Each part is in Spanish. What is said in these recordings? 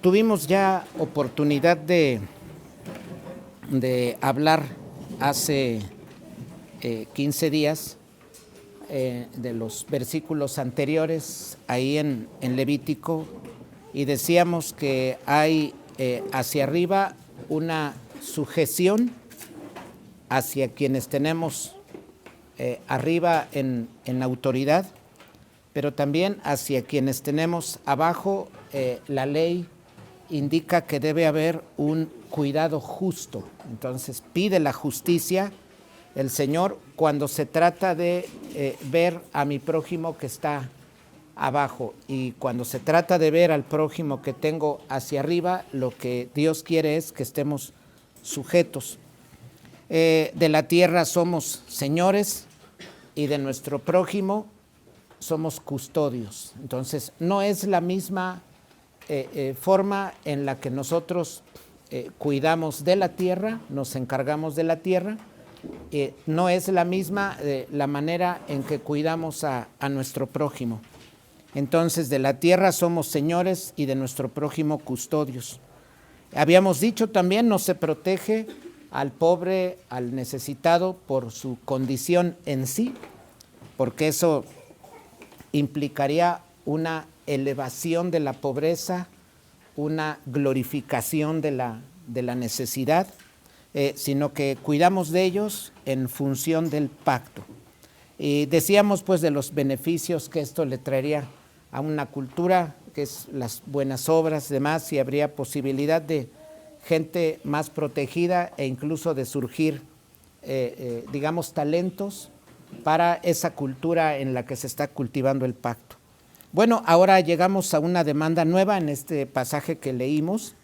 Tuvimos ya oportunidad de hablar hace 15 días de los versículos anteriores ahí en Levítico, y decíamos que hay hacia arriba una sujeción hacia quienes tenemos arriba en autoridad, pero también hacia quienes tenemos abajo. La ley indica que debe haber un cuidado justo. Entonces pide la justicia el Señor cuando se trata de ver a mi prójimo que está abajo, y cuando se trata de ver al prójimo que tengo hacia arriba, lo que Dios quiere es que estemos sujetos. De la tierra somos señores y de nuestro prójimo somos custodios. Entonces no es la misma forma en la que nosotros cuidamos de la tierra, nos encargamos de la tierra. No es la misma la manera en que cuidamos a nuestro prójimo. Entonces, de la tierra somos señores y de nuestro prójimo custodios. Habíamos dicho también, no se protege al pobre, al necesitado por su condición en sí, porque eso implicaría una elevación de la pobreza, una glorificación de la necesidad, sino que cuidamos de ellos en función del pacto. Y decíamos pues de los beneficios que esto le traería a una cultura, que es las buenas obras, demás, y habría posibilidad de gente más protegida e incluso de surgir, digamos, talentos para esa cultura en la que se está cultivando el pacto. Bueno, ahora llegamos a una demanda nueva en este pasaje que leímos.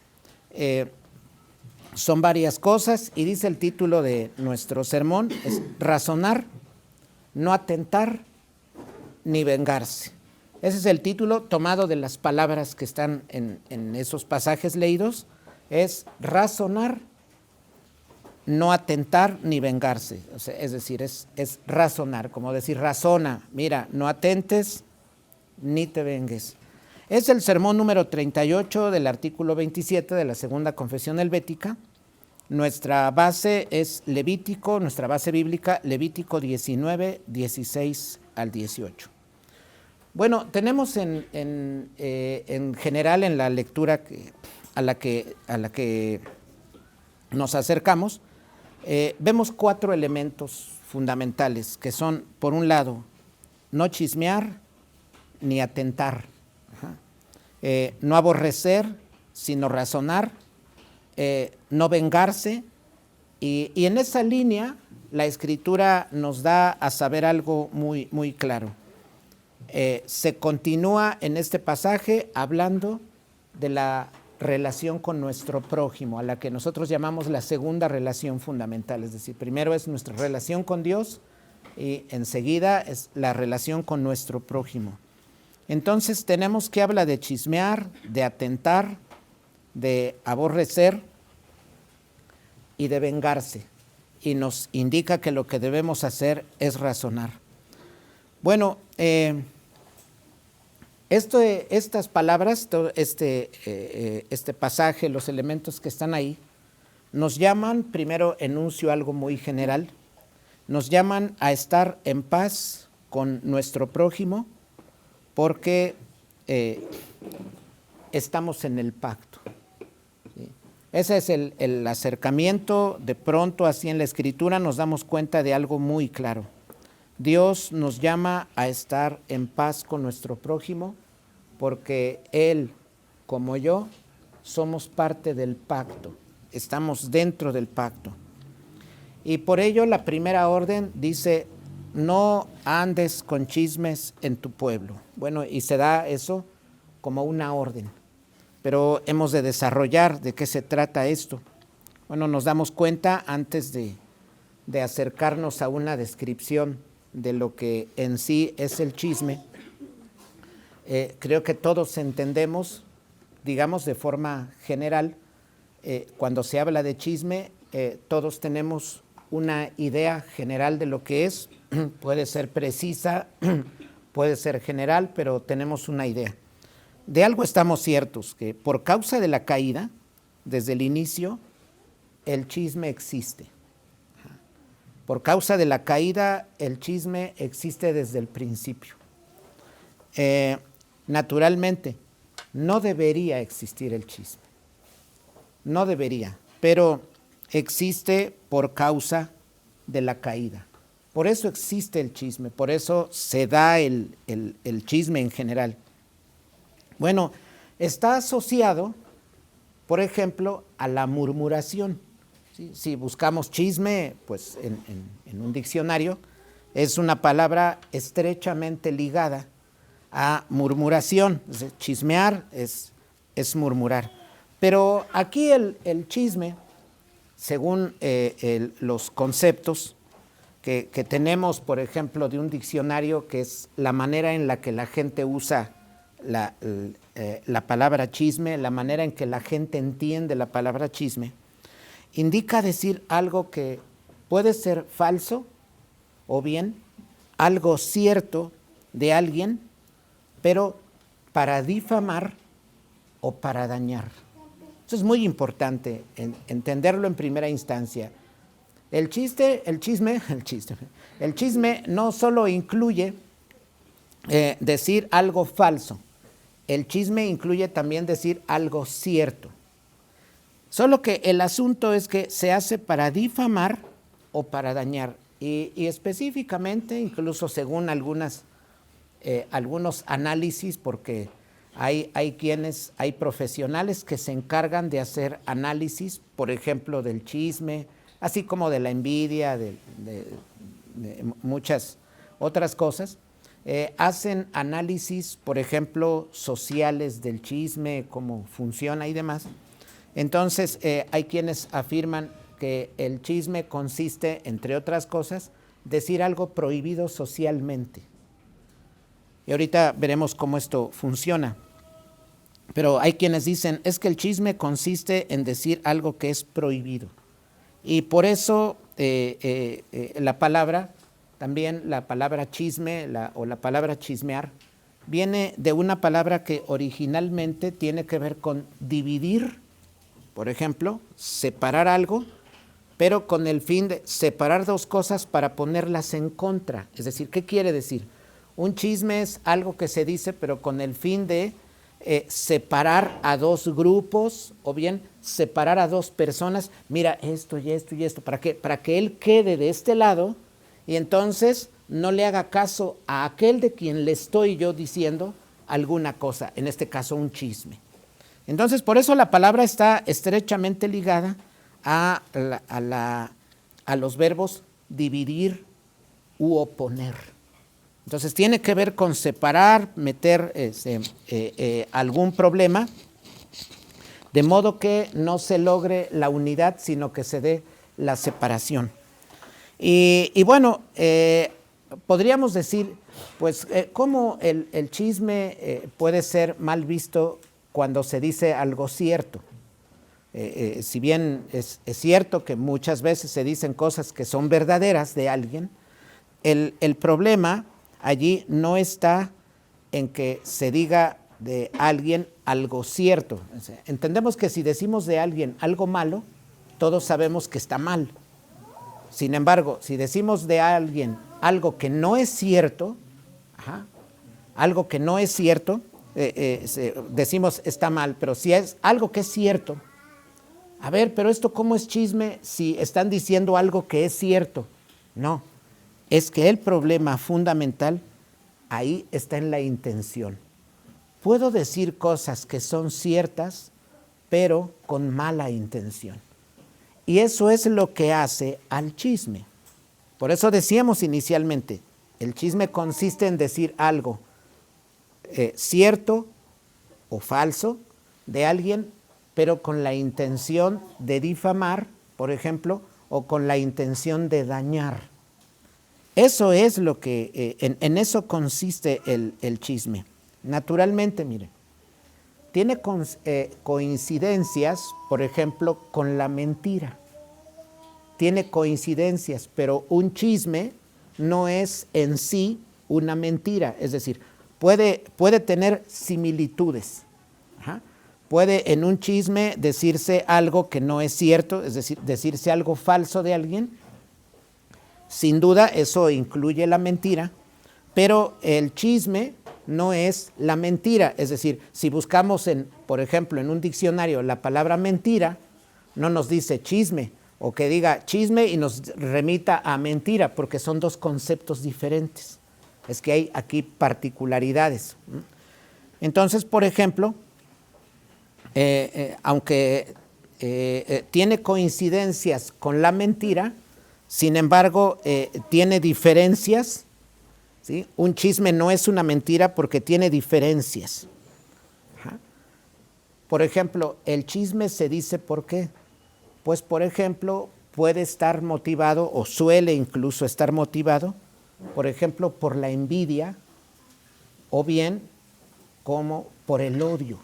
Son varias cosas, y dice el título de nuestro sermón, es razonar, no atentar, ni vengarse. Ese es el título tomado de las palabras que están en esos pasajes leídos. Es razonar, no atentar, ni vengarse. O sea, es decir, es razonar, como decir, razona, mira, no atentes, ni te vengues. Es el sermón número 38 del artículo 27 de la segunda confesión helvética. Nuestra base es Levítico, nuestra base bíblica, Levítico 19, 16 al 18. Bueno, tenemos en general en la lectura a la que nos acercamos, vemos 4 elementos fundamentales, que son, por un lado, no chismear ni atentar, no aborrecer, sino razonar, no vengarse, y en esa línea la Escritura nos da a saber algo muy, muy claro. Se continúa en este pasaje hablando de la relación con nuestro prójimo, a la que nosotros llamamos la segunda relación fundamental. Es decir, primero es nuestra relación con Dios y enseguida es la relación con nuestro prójimo. Entonces tenemos que hablar de chismear, de atentar, de aborrecer y de vengarse, y nos indica que lo que debemos hacer es razonar. Bueno, estas palabras, este pasaje, los elementos que están ahí, nos llaman, primero enuncio algo muy general, nos llaman a estar en paz con nuestro prójimo, porque estamos en el pacto. ¿Sí? Ese es el acercamiento. De pronto, así en la Escritura, nos damos cuenta de algo muy claro. Dios nos llama a estar en paz con nuestro prójimo, porque Él, como yo, somos parte del pacto, estamos dentro del pacto. Y por ello la primera orden dice, no andes con chismes en tu pueblo. Bueno, y se da eso como una orden, pero hemos de desarrollar de qué se trata esto. Bueno, nos damos cuenta antes de acercarnos a una descripción de lo que en sí es el chisme. Creo que todos entendemos, digamos de forma general, cuando se habla de chisme, todos tenemos una idea general de lo que es. Puede ser precisa, puede ser general, pero tenemos una idea. de algo estamos ciertos, que por causa de la caída, desde el inicio, el chisme existe. Por causa de la caída, el chisme existe desde el principio. Naturalmente, no debería existir el chisme. No debería, pero existe por causa de la caída. Por eso existe el chisme, por eso se da el chisme en general. Bueno, está asociado, por ejemplo, a la murmuración. ¿Sí? Si buscamos chisme, pues en un diccionario, es una palabra estrechamente ligada a murmuración. Es decir, chismear es murmurar. Pero aquí el chisme, según los conceptos que tenemos, por ejemplo, de un diccionario, que es la manera en la que la gente usa la palabra chisme, la manera en que la gente entiende la palabra chisme, indica decir algo que puede ser falso o bien algo cierto de alguien, pero para difamar o para dañar. Eso es muy importante entenderlo en primera instancia. El chisme no solo incluye decir algo falso, el chisme incluye también decir algo cierto. Solo que el asunto es que se hace para difamar o para dañar. Y específicamente, incluso según algunos análisis, porque hay profesionales que se encargan de hacer análisis, por ejemplo, del chisme, así como de la envidia, de muchas otras cosas. Hacen análisis, por ejemplo, sociales del chisme, cómo funciona y demás. Entonces, hay quienes afirman que el chisme consiste, entre otras cosas, decir algo prohibido socialmente. Y ahorita veremos cómo esto funciona. Pero hay quienes dicen, es que el chisme consiste en decir algo que es prohibido. Y por eso la palabra chisme o la palabra chismear viene de una palabra que originalmente tiene que ver con dividir, por ejemplo, separar algo, pero con el fin de separar dos cosas para ponerlas en contra. Es decir, ¿qué quiere decir? Un chisme es algo que se dice, pero con el fin de separar a dos grupos o bien separar a dos personas. Mira, esto y esto y esto, para que él quede de este lado y entonces no le haga caso a aquel de quien le estoy yo diciendo alguna cosa, en este caso un chisme. Entonces, por eso la palabra está estrechamente ligada a los verbos dividir u oponer. Entonces, tiene que ver con separar, meter algún problema, de modo que no se logre la unidad, sino que se dé la separación. Y bueno, podríamos decir, pues, cómo el chisme puede ser mal visto cuando se dice algo cierto. Si bien es cierto que muchas veces se dicen cosas que son verdaderas de alguien, el problema allí no está en que se diga de alguien algo cierto. Entendemos que si decimos de alguien algo malo, todos sabemos que está mal. Sin embargo, si decimos de alguien algo que no es cierto, algo que no es cierto, decimos está mal, pero si es algo que es cierto, a ver, pero esto ¿cómo es chisme si están diciendo algo que es cierto? No, es que el problema fundamental ahí está en la intención. Puedo decir cosas que son ciertas, pero con mala intención. Y eso es lo que hace al chisme. Por eso decíamos inicialmente, el chisme consiste en decir algo cierto o falso de alguien, pero con la intención de difamar, por ejemplo, o con la intención de dañar. Eso es lo que, en eso consiste el chisme. Naturalmente, mire, tiene coincidencias, por ejemplo, con la mentira. Tiene coincidencias, pero un chisme no es en sí una mentira. Es decir, puede tener similitudes. Ajá. Puede en un chisme decirse algo que no es cierto, es decir, decirse algo falso de alguien. Sin duda eso incluye la mentira, pero el chisme no es la mentira. Es decir, si buscamos, por ejemplo, en un diccionario la palabra mentira, no nos dice chisme, o que diga chisme y nos remita a mentira, porque son dos conceptos diferentes. Es que hay aquí particularidades. Entonces, por ejemplo, aunque tiene coincidencias con la mentira, sin embargo, tiene diferencias, ¿sí? Un chisme no es una mentira porque tiene diferencias. Ajá. Por ejemplo, el chisme se dice ¿por qué? Pues, por ejemplo, puede estar motivado, o suele incluso estar motivado, por ejemplo, por la envidia, o bien como por el odio.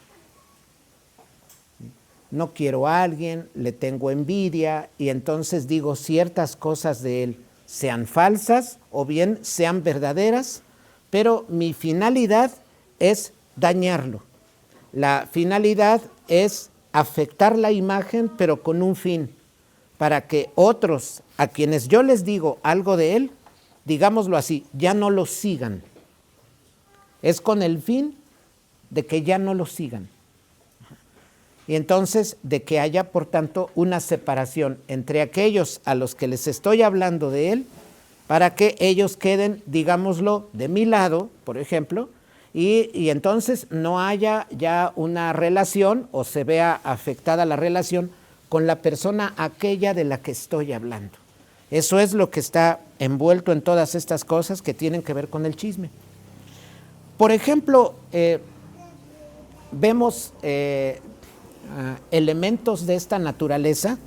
No quiero a alguien, le tengo envidia, y entonces digo ciertas cosas de él, sean falsas o bien sean verdaderas, pero mi finalidad es dañarlo. La finalidad es afectar la imagen, pero con un fin, para que otros a quienes yo les digo algo de él, digámoslo así, ya no lo sigan. Es con el fin de que ya no lo sigan. Y entonces de que haya, por tanto, una separación entre aquellos a los que les estoy hablando de él, para que ellos queden, digámoslo, de mi lado, por ejemplo, y entonces no haya ya una relación o se vea afectada la relación con la persona aquella de la que estoy hablando. Eso es lo que está envuelto en todas estas cosas que tienen que ver con el chisme. Por ejemplo, vemos elementos de esta naturaleza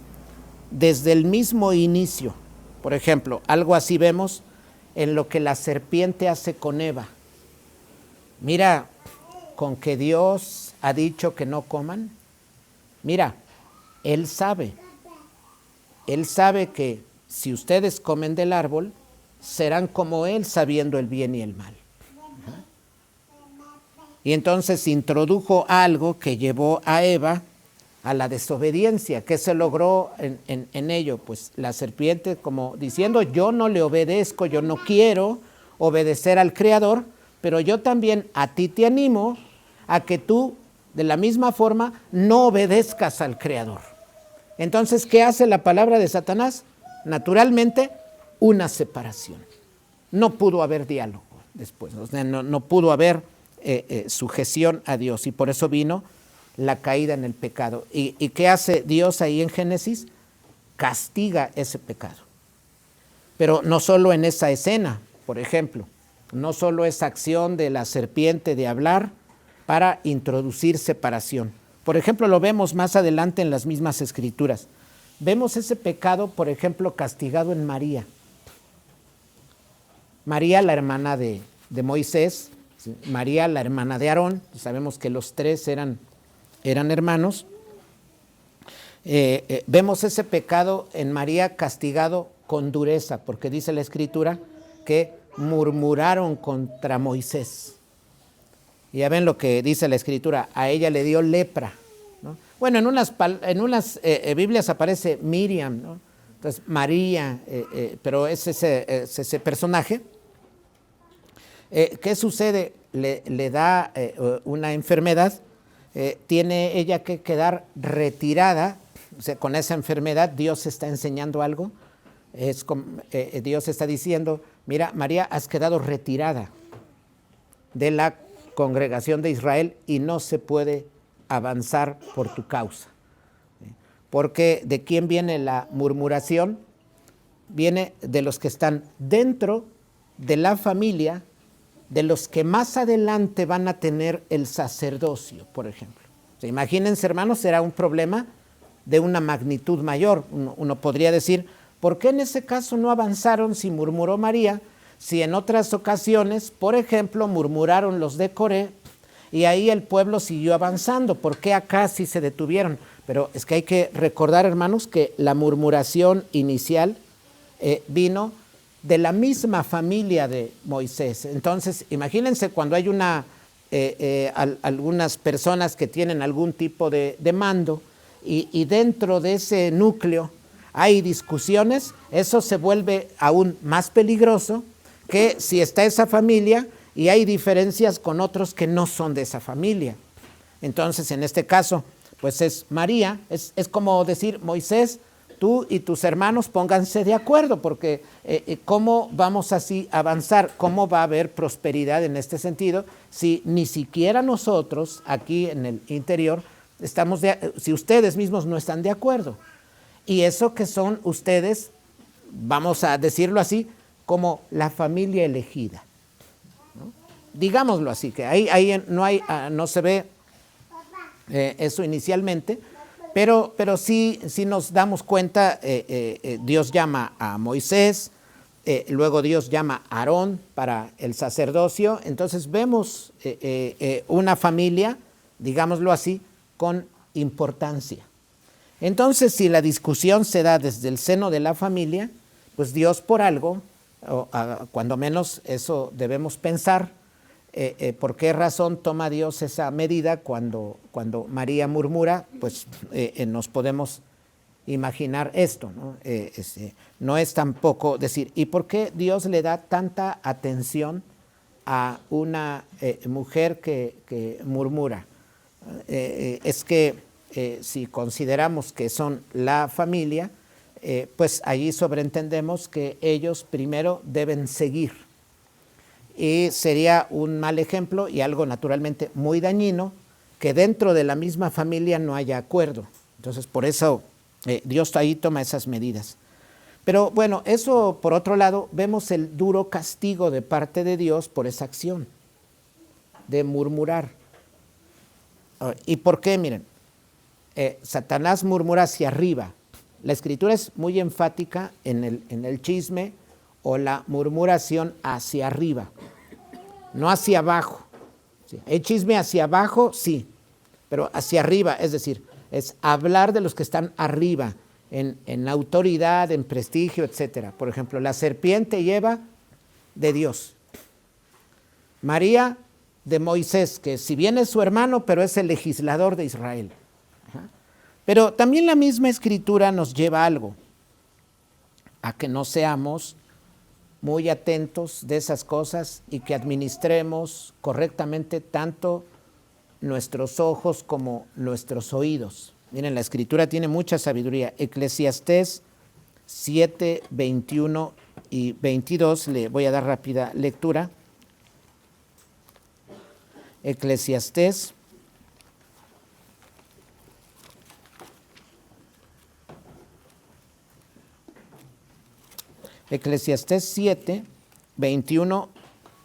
desde el mismo inicio. Por ejemplo, algo así vemos en lo que la serpiente hace con Eva. Mira, con que Dios ha dicho que no coman. Mira, Él sabe que si ustedes comen del árbol, serán como Él sabiendo el bien y el mal. Y entonces introdujo algo que llevó a Eva a la desobediencia. ¿Qué se logró en ello? Pues la serpiente, como diciendo, yo no le obedezco, yo no quiero obedecer al Creador, pero yo también a ti te animo a que tú, de la misma forma, no obedezcas al Creador. Entonces, ¿qué hace la palabra de Satanás? Naturalmente, una separación. No pudo haber diálogo después, no pudo haber sujeción a Dios, y por eso vino la caída en el pecado. ¿Y qué hace Dios ahí en Génesis? Castiga ese pecado. Pero no solo en esa escena, por ejemplo, no solo esa acción de la serpiente de hablar para introducir separación. Por ejemplo, lo vemos más adelante en las mismas escrituras. Vemos ese pecado, por ejemplo, castigado en María. María, la hermana de Moisés, María, la hermana de Aarón, sabemos que los tres eran hermanos. Vemos ese pecado en María castigado con dureza, porque dice la Escritura que murmuraron contra Moisés. Y ya ven lo que dice la Escritura, a ella le dio lepra, ¿no? Bueno, en unas Biblias aparece Miriam, ¿no? Entonces María, pero es ese personaje. ¿Qué sucede? Le da una enfermedad, tiene ella que quedar retirada. O sea, con esa enfermedad Dios está enseñando algo. Dios está diciendo, mira, María, has quedado retirada de la congregación de Israel y no se puede avanzar por tu causa. Porque ¿de quién viene la murmuración? Viene de los que están dentro de la familia, de los que más adelante van a tener el sacerdocio, por ejemplo. O sea, imagínense, hermanos, será un problema de una magnitud mayor. Uno podría decir, ¿por qué en ese caso no avanzaron si murmuró María? Si en otras ocasiones, por ejemplo, murmuraron los de Coré y ahí el pueblo siguió avanzando, ¿por qué acá sí se detuvieron? Pero es que hay que recordar, hermanos, que la murmuración inicial vino de la misma familia de Moisés. Entonces, imagínense cuando hay algunas personas que tienen algún tipo de mando y dentro de ese núcleo hay discusiones, eso se vuelve aún más peligroso que si está esa familia y hay diferencias con otros que no son de esa familia. Entonces, en este caso, pues es María, es como decir, Moisés, tú y tus hermanos pónganse de acuerdo, porque ¿cómo vamos así a avanzar? ¿Cómo va a haber prosperidad en este sentido si ni siquiera nosotros aquí en el interior si ustedes mismos no están de acuerdo? Y eso que son ustedes, vamos a decirlo así, como la familia elegida, ¿no? Digámoslo así, que ahí no se ve eso inicialmente, pero sí nos damos cuenta, Dios llama a Moisés, luego Dios llama a Aarón para el sacerdocio, entonces vemos una familia, digámoslo así, con importancia. Entonces, si la discusión se da desde el seno de la familia, pues Dios por algo, cuando menos eso debemos pensar, ¿por qué razón toma Dios esa medida cuando María murmura? Pues nos podemos imaginar esto, ¿no? No es tampoco decir, ¿y por qué Dios le da tanta atención a una mujer que murmura? Es que si consideramos que son la familia, pues allí sobreentendemos que ellos primero deben seguir. Y sería un mal ejemplo y algo naturalmente muy dañino que dentro de la misma familia no haya acuerdo. Entonces, por eso Dios ahí toma esas medidas. Pero bueno, eso por otro lado, vemos el duro castigo de parte de Dios por esa acción de murmurar. ¿Y por qué? Miren, Satanás murmura hacia arriba. La Escritura es muy enfática en el chisme o la murmuración hacia arriba, no hacia abajo. ¿Sí? El chisme hacia abajo, sí, pero hacia arriba, es decir, es hablar de los que están arriba, en autoridad, en prestigio, etc. Por ejemplo, la serpiente y Eva de Dios. María de Moisés, que si bien es su hermano, pero es el legislador de Israel. Pero también la misma Escritura nos lleva a algo, a que no seamos muy atentos de esas cosas y que administremos correctamente tanto nuestros ojos como nuestros oídos. Miren, la Escritura tiene mucha sabiduría. Eclesiastés 7, 21 y 22, le voy a dar rápida lectura. Eclesiastés 7, 21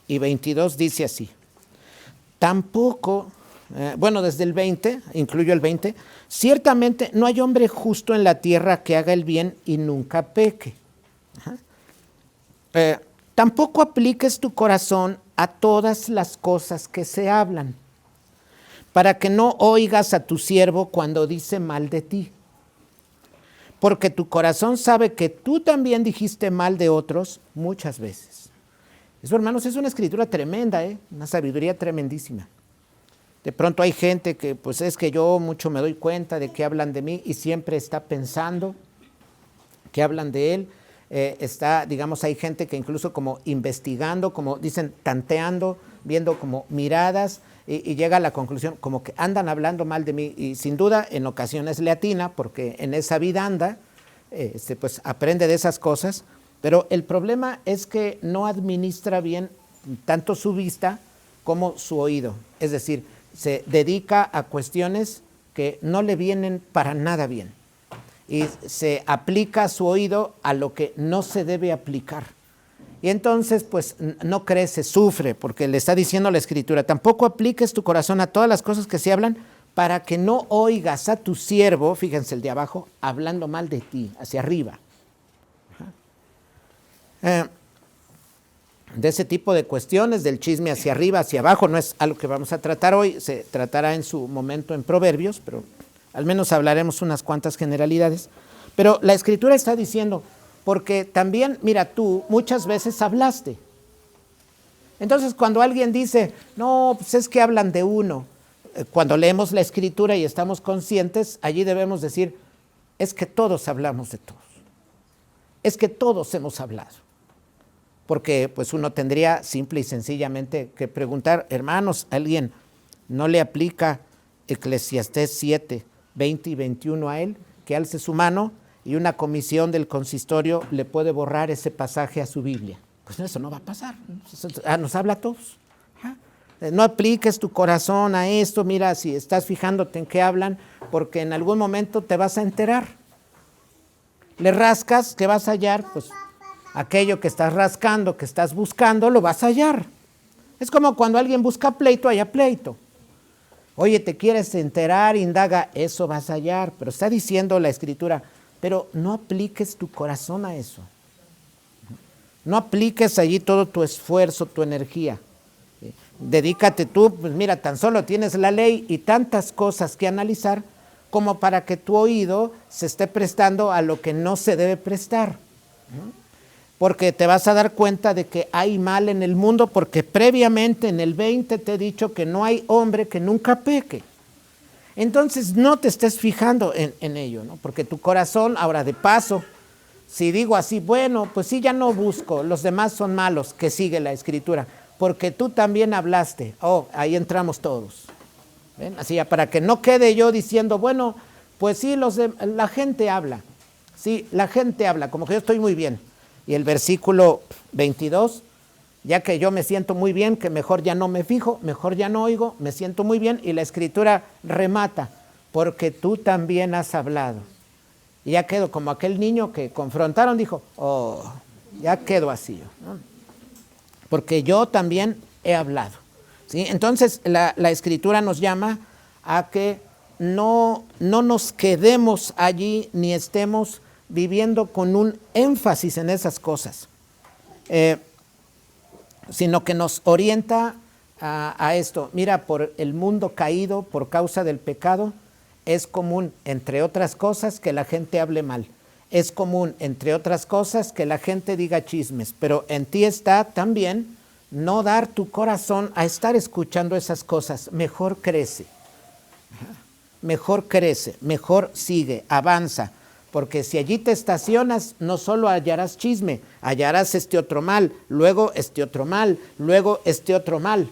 y 22 dice así. Tampoco, desde el 20, incluyo el 20, ciertamente no hay hombre justo en la tierra que haga el bien y nunca peque. Tampoco apliques tu corazón a todas las cosas que se hablan, para que no oigas a tu siervo cuando dice mal de ti. Porque tu corazón sabe que tú también dijiste mal de otros muchas veces. Eso, hermanos, es una escritura tremenda, una sabiduría tremendísima. De pronto hay gente que, pues es que yo mucho me doy cuenta de que hablan de mí y siempre está pensando que hablan de él. Hay gente que incluso como investigando, como dicen, tanteando, viendo como miradas y llega a la conclusión como que andan hablando mal de mí y sin duda en ocasiones le atina porque en esa vida anda, pues aprende de esas cosas, pero el problema es que no administra bien tanto su vista como su oído, es decir, se dedica a cuestiones que no le vienen para nada bien y se aplica su oído a lo que no se debe aplicar. Y entonces, pues, no crece, sufre, porque le está diciendo la Escritura, tampoco apliques tu corazón a todas las cosas que se hablan para que no oigas a tu siervo, fíjense el de abajo, hablando mal de ti, hacia arriba. De ese tipo de cuestiones, del chisme hacia arriba, hacia abajo, no es algo que vamos a tratar hoy, se tratará en su momento en Proverbios, pero al menos hablaremos unas cuantas generalidades. Pero la Escritura está diciendo, porque también, mira, tú muchas veces hablaste. Entonces, cuando alguien dice, no, pues es que hablan de uno, cuando leemos la Escritura y estamos conscientes, allí debemos decir, es que todos hablamos de todos. Es que todos hemos hablado. Porque pues uno tendría simple y sencillamente que preguntar, hermanos, ¿alguien no le aplica Eclesiastés 7, 20 y 21 a él? Que alce su mano y una comisión del consistorio le puede borrar ese pasaje a su Biblia. Pues eso no va a pasar. Nos habla a todos. No apliques tu corazón a esto, mira, si estás fijándote en qué hablan, porque en algún momento te vas a enterar. Le rascas, ¿qué vas a hallar? Pues aquello que estás rascando, que estás buscando, lo vas a hallar. Es como cuando alguien busca pleito, haya pleito. Oye, te quieres enterar, indaga, eso vas a hallar, pero está diciendo la Escritura, pero no apliques tu corazón a eso. No apliques allí todo tu esfuerzo, tu energía. Dedícate tú, pues mira, tan solo tienes la ley y tantas cosas que analizar como para que tu oído se esté prestando a lo que no se debe prestar. Porque te vas a dar cuenta de que hay mal en el mundo, porque previamente en el 20 te he dicho que no hay hombre que nunca peque. Entonces no te estés fijando en ello, ¿no? Porque tu corazón, ahora de paso, si digo así, bueno, pues sí, ya no busco, los demás son malos, que sigue la Escritura, porque tú también hablaste. Oh, ahí entramos todos. ¿Ven? Así ya, para que no quede yo diciendo, bueno, pues sí, la gente habla. Sí, la gente habla, como que yo estoy muy bien. Y el versículo 22, ya que yo me siento muy bien, que mejor ya no me fijo, mejor ya no oigo, me siento muy bien, y la Escritura remata, porque tú también has hablado. Y ya quedo como aquel niño que confrontaron, dijo, oh, ya quedo así yo, ¿no? Porque yo también he hablado, ¿sí? Entonces la Escritura nos llama a que no nos quedemos allí ni estemos viviendo con un énfasis en esas cosas, sino que nos orienta a esto. Mira, por el mundo caído por causa del pecado, es común, entre otras cosas, que la gente hable mal. Es común, entre otras cosas, que la gente diga chismes, pero en ti está también no dar tu corazón a estar escuchando esas cosas. Mejor crece, mejor sigue, avanza, porque si allí te estacionas, no solo hallarás chisme, hallarás este otro mal, luego este otro mal, luego este otro mal.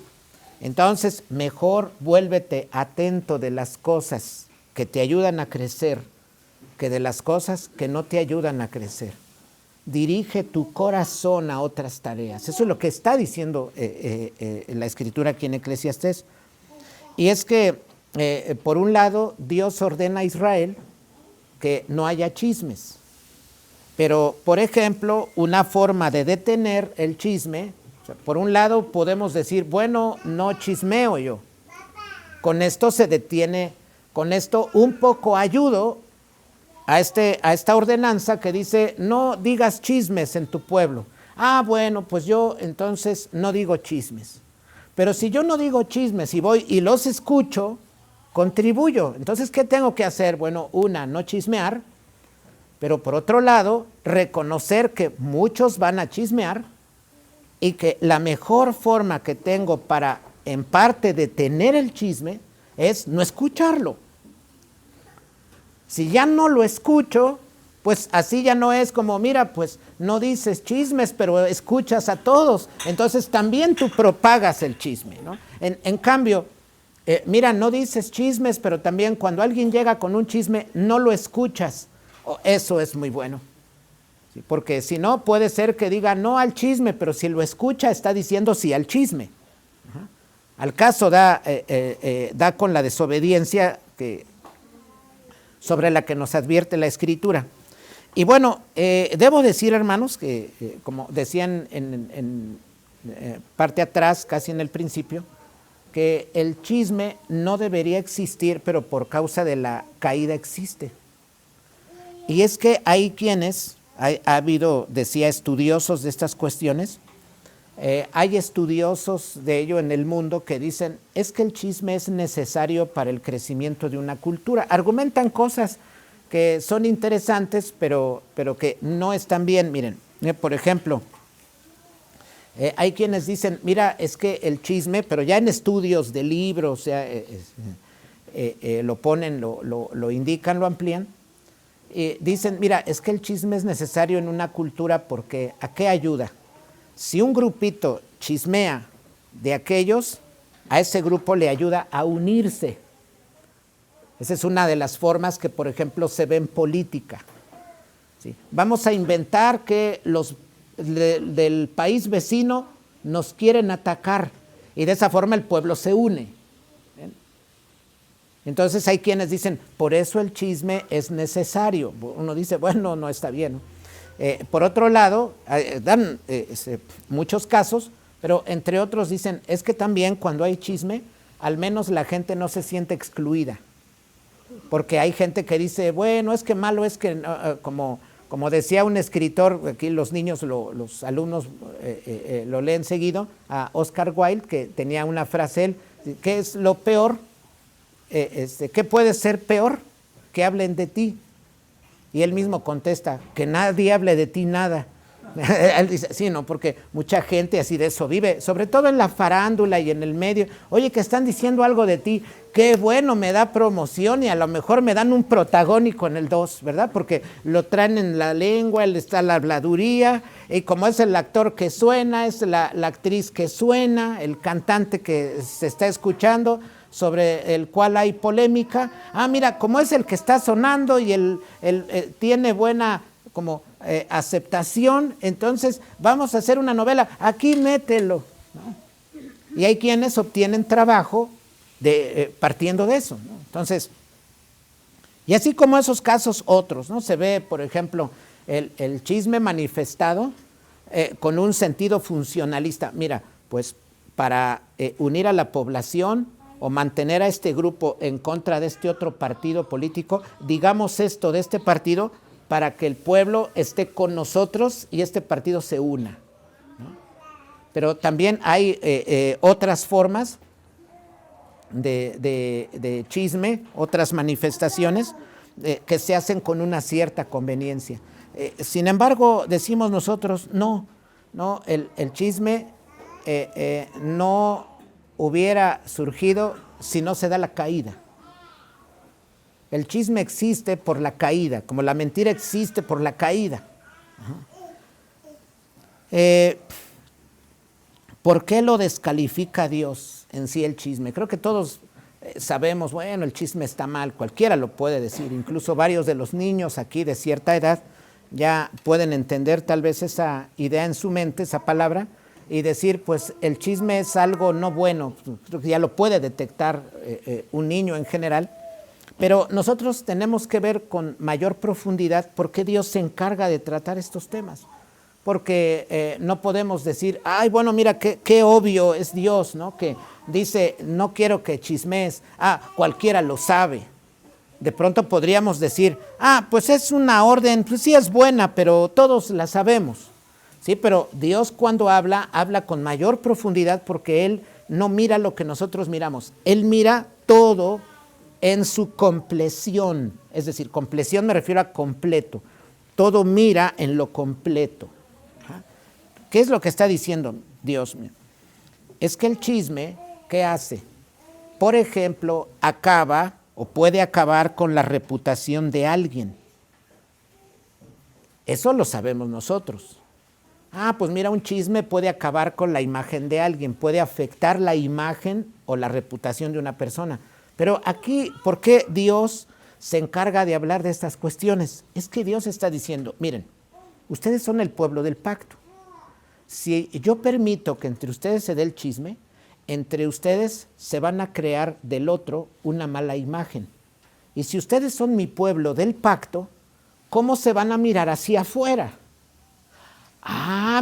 Entonces, mejor vuélvete atento de las cosas que te ayudan a crecer, que de las cosas que no te ayudan a crecer. Dirige tu corazón a otras tareas. Eso es lo que está diciendo la Escritura aquí en Eclesiastés. Y es que, por un lado, Dios ordena a Israel que no haya chismes. Pero, por ejemplo, una forma de detener el chisme, o sea, por un lado podemos decir, bueno, no chismeo yo. Con esto se detiene, con esto un poco ayudo a esta ordenanza que dice, no digas chismes en tu pueblo. Ah, bueno, pues yo entonces no digo chismes. Pero si yo no digo chismes y voy y los escucho, contribuyo. Entonces, ¿qué tengo que hacer? Bueno, no chismear, pero por otro lado, reconocer que muchos van a chismear y que la mejor forma que tengo para, en parte, detener el chisme es no escucharlo. Si ya no lo escucho, pues así ya no es como, mira, pues no dices chismes, pero escuchas a todos. Entonces también tú propagas el chisme, ¿no? En cambio, mira, no dices chismes, pero también cuando alguien llega con un chisme, no lo escuchas. Eso es muy bueno. ¿Sí? Porque si no, puede ser que diga no al chisme, pero si lo escucha, está diciendo sí al chisme. Ajá. Al caso da con la desobediencia sobre la que nos advierte la Escritura. Y bueno, debo decir, hermanos, que como decían en parte atrás, casi en el principio, que el chisme no debería existir, pero por causa de la caída existe. Y es que hay quienes, ha habido, decía, estudiosos de estas cuestiones, hay estudiosos de ello en el mundo que dicen, es que el chisme es necesario para el crecimiento de una cultura. Argumentan cosas que son interesantes, pero que no están bien. Miren, por ejemplo, hay quienes dicen, mira, es que el chisme, pero ya en estudios de libros, lo ponen, lo indican, lo amplían, dicen, mira, es que el chisme es necesario en una cultura porque ¿a qué ayuda? Si un grupito chismea de aquellos, a ese grupo le ayuda a unirse. Esa es una de las formas que, por ejemplo, se ve en política. ¿Sí? Vamos a inventar que los del país vecino nos quieren atacar y de esa forma el pueblo se une. ¿Ven? Entonces hay quienes dicen, por eso el chisme es necesario. Uno dice, bueno, no está bien, ¿no? Por otro lado, dan muchos casos, pero entre otros dicen, es que también cuando hay chisme, al menos la gente no se siente excluida. Porque hay gente que dice, bueno, es que malo es que, como decía un escritor, aquí los niños, los alumnos lo leen seguido, a Oscar Wilde, que tenía una frase, él, ¿qué es lo peor? ¿Qué puede ser peor? Que hablen de ti. Y él mismo contesta, que nadie hable de ti nada. Él dice, sí, no, porque mucha gente así de eso vive, sobre todo en la farándula y en el medio. Oye, que están diciendo algo de ti, qué bueno, me da promoción y a lo mejor me dan un protagónico en el 2, ¿verdad? Porque lo traen en la lengua, está la habladuría, y como es el actor que suena, es la actriz que suena, el cantante que se está escuchando, sobre el cual hay polémica. Ah, mira, como es el que está sonando y tiene buena como aceptación, entonces vamos a hacer una novela, aquí mételo, ¿no? Y hay quienes obtienen trabajo partiendo de eso, ¿no? Entonces, y así como esos casos otros, ¿no? Se ve, por ejemplo, el chisme manifestado con un sentido funcionalista. Mira, pues para unir a la población o mantener a este grupo en contra de este otro partido político, digamos esto de este partido para que el pueblo esté con nosotros y este partido se una, ¿no? Pero también hay otras formas de chisme, otras manifestaciones que se hacen con una cierta conveniencia. Sin embargo, decimos nosotros, no, el chisme no hubiera surgido si no se da la caída. El chisme existe por la caída, como la mentira existe por la caída. ¿Por qué lo descalifica Dios en sí el chisme? Creo que todos sabemos, bueno, el chisme está mal, cualquiera lo puede decir, incluso varios de los niños aquí de cierta edad ya pueden entender tal vez esa idea en su mente, esa palabra, y decir, pues el chisme es algo no bueno, creo que ya lo puede detectar un niño en general. Pero nosotros tenemos que ver con mayor profundidad por qué Dios se encarga de tratar estos temas. Porque no podemos decir, ay, bueno, mira, qué obvio es Dios, ¿no? Que dice, no quiero que chismees, cualquiera lo sabe. De pronto podríamos decir, pues es una orden, pues sí es buena, pero todos la sabemos. Sí, pero Dios cuando habla con mayor profundidad porque Él no mira lo que nosotros miramos. Él mira todo en su compleción, es decir, compleción me refiero a completo, todo mira en lo completo. ¿Qué es lo que está diciendo Dios mío? Es que el chisme, ¿qué hace? Por ejemplo, acaba o puede acabar con la reputación de alguien. Eso lo sabemos nosotros. Pues mira, un chisme puede acabar con la imagen de alguien, puede afectar la imagen o la reputación de una persona. Pero aquí, ¿por qué Dios se encarga de hablar de estas cuestiones? Es que Dios está diciendo, miren, ustedes son el pueblo del pacto. Si yo permito que entre ustedes se dé el chisme, entre ustedes se van a crear del otro una mala imagen. Y si ustedes son mi pueblo del pacto, ¿cómo se van a mirar hacia afuera?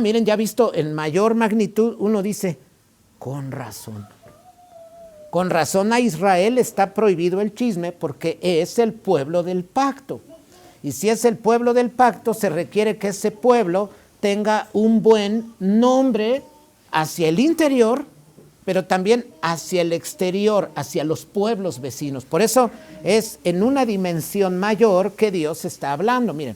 Miren, ya visto en mayor magnitud, uno dice, con razón. Con razón a Israel está prohibido el chisme porque es el pueblo del pacto. Y si es el pueblo del pacto, se requiere que ese pueblo tenga un buen nombre hacia el interior pero también hacia el exterior, hacia los pueblos vecinos. Por eso es en una dimensión mayor que Dios está hablando. Miren,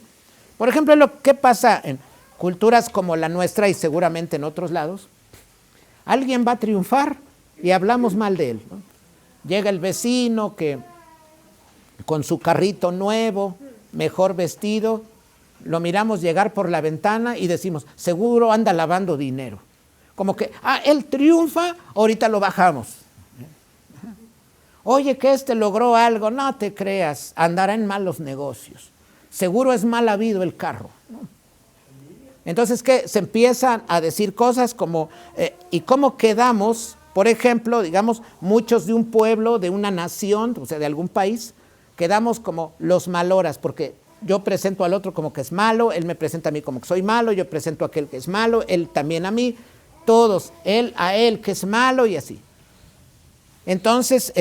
por ejemplo, lo que pasa en culturas como la nuestra y seguramente en otros lados, alguien va a triunfar y hablamos mal de él, ¿no? Llega el vecino que con su carrito nuevo, mejor vestido, lo miramos llegar por la ventana y decimos, seguro anda lavando dinero. Como que, él triunfa, ahorita lo bajamos. Oye, que logró algo, no te creas, andará en malos negocios. Seguro es mal habido el carro, ¿no? Entonces, ¿qué? Se empiezan a decir cosas como, ¿y cómo quedamos? Por ejemplo, digamos, muchos de un pueblo, de una nación, o sea, de algún país, quedamos como los maloras, porque yo presento al otro como que es malo, él me presenta a mí como que soy malo, yo presento a aquel que es malo, él también a mí, todos, él a él que es malo y así. Entonces,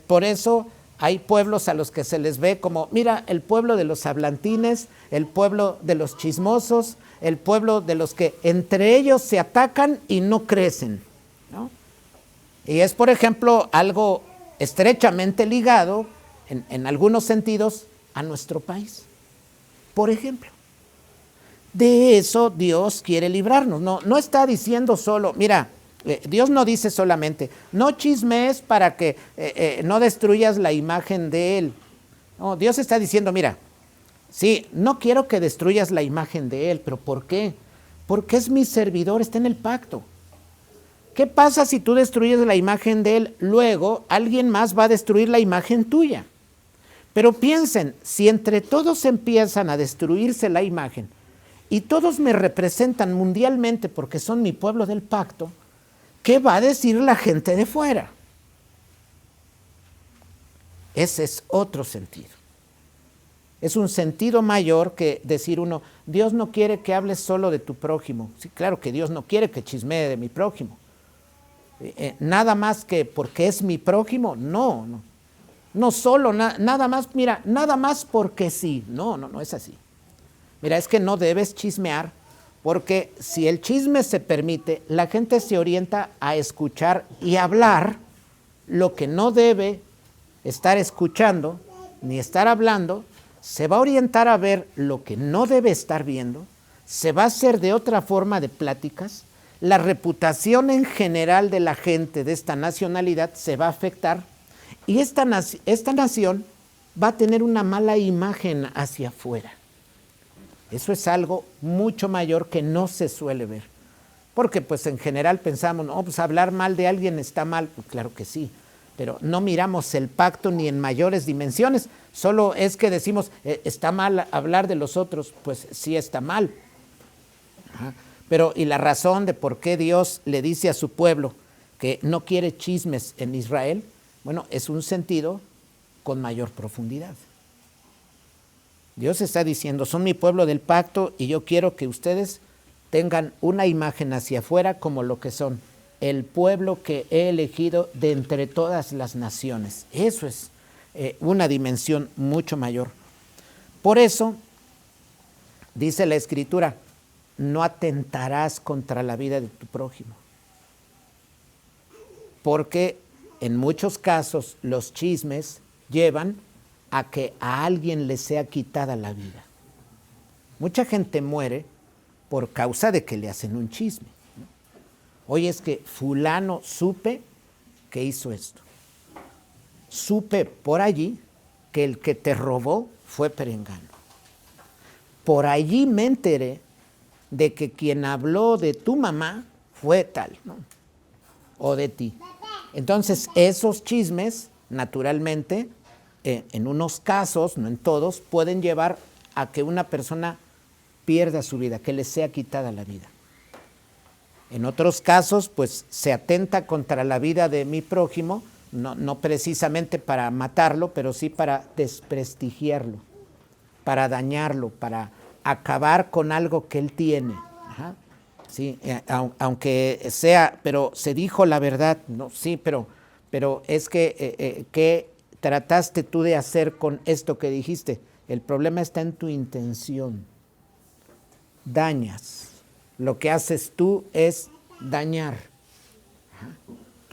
por eso hay pueblos a los que se les ve como, mira, el pueblo de los hablantines, el pueblo de los chismosos, el pueblo de los que entre ellos se atacan y no crecen, ¿no? Y es, por ejemplo, algo estrechamente ligado, en algunos sentidos, a nuestro país. Por ejemplo, de eso Dios quiere librarnos. No está diciendo solo, mira, Dios no dice solamente, no chismees para que no destruyas la imagen de Él. No, Dios está diciendo, mira, sí, no quiero que destruyas la imagen de Él, pero ¿por qué? Porque es mi servidor, está en el pacto. ¿Qué pasa si tú destruyes la imagen de Él? Luego alguien más va a destruir la imagen tuya. Pero piensen, si entre todos empiezan a destruirse la imagen y todos me representan mundialmente porque son mi pueblo del pacto, ¿qué va a decir la gente de fuera? Ese es otro sentido. Es un sentido mayor que decir uno, Dios no quiere que hables solo de tu prójimo. Sí, claro que Dios no quiere que chismee de mi prójimo. Nada más que porque es mi prójimo, no. No solo, nada más, mira, nada más porque sí. No es así. Mira, es que no debes chismear porque si el chisme se permite, la gente se orienta a escuchar y hablar lo que no debe estar escuchando ni estar hablando, se va a orientar a ver lo que no debe estar viendo, se va a hacer de otra forma de pláticas, la reputación en general de la gente de esta nacionalidad se va a afectar y esta nación va a tener una mala imagen hacia afuera. Eso es algo mucho mayor que no se suele ver. Porque pues en general pensamos, no, pues hablar mal de alguien está mal. Pues claro que sí, pero no miramos el pacto ni en mayores dimensiones. Solo es que decimos, está mal hablar de los otros. Pues sí está mal. Ajá. Pero y la razón de por qué Dios le dice a su pueblo que no quiere chismes en Israel, bueno, es un sentido con mayor profundidad. Dios está diciendo, son mi pueblo del pacto y yo quiero que ustedes tengan una imagen hacia afuera como lo que son, el pueblo que he elegido de entre todas las naciones. Eso es una dimensión mucho mayor. Por eso, dice la Escritura, no atentarás contra la vida de tu prójimo. Porque en muchos casos los chismes llevan a que a alguien le sea quitada la vida. Mucha gente muere por causa de que le hacen un chisme. Oye, es que fulano supe que hizo esto. Supe por allí que el que te robó fue perengano. Por allí me enteré de que quien habló de tu mamá fue tal, ¿no? O de ti. Entonces, esos chismes, naturalmente, en unos casos, no en todos, pueden llevar a que una persona pierda su vida, que le sea quitada la vida. En otros casos, pues se atenta contra la vida de mi prójimo, no precisamente para matarlo, pero sí para desprestigiarlo, para dañarlo, para acabar con algo que él tiene. Ajá. Sí, aunque sea, pero se dijo la verdad, no, sí, pero es que ¿qué trataste tú de hacer con esto que dijiste? El problema está en tu intención. Dañas. Lo que haces tú es dañar.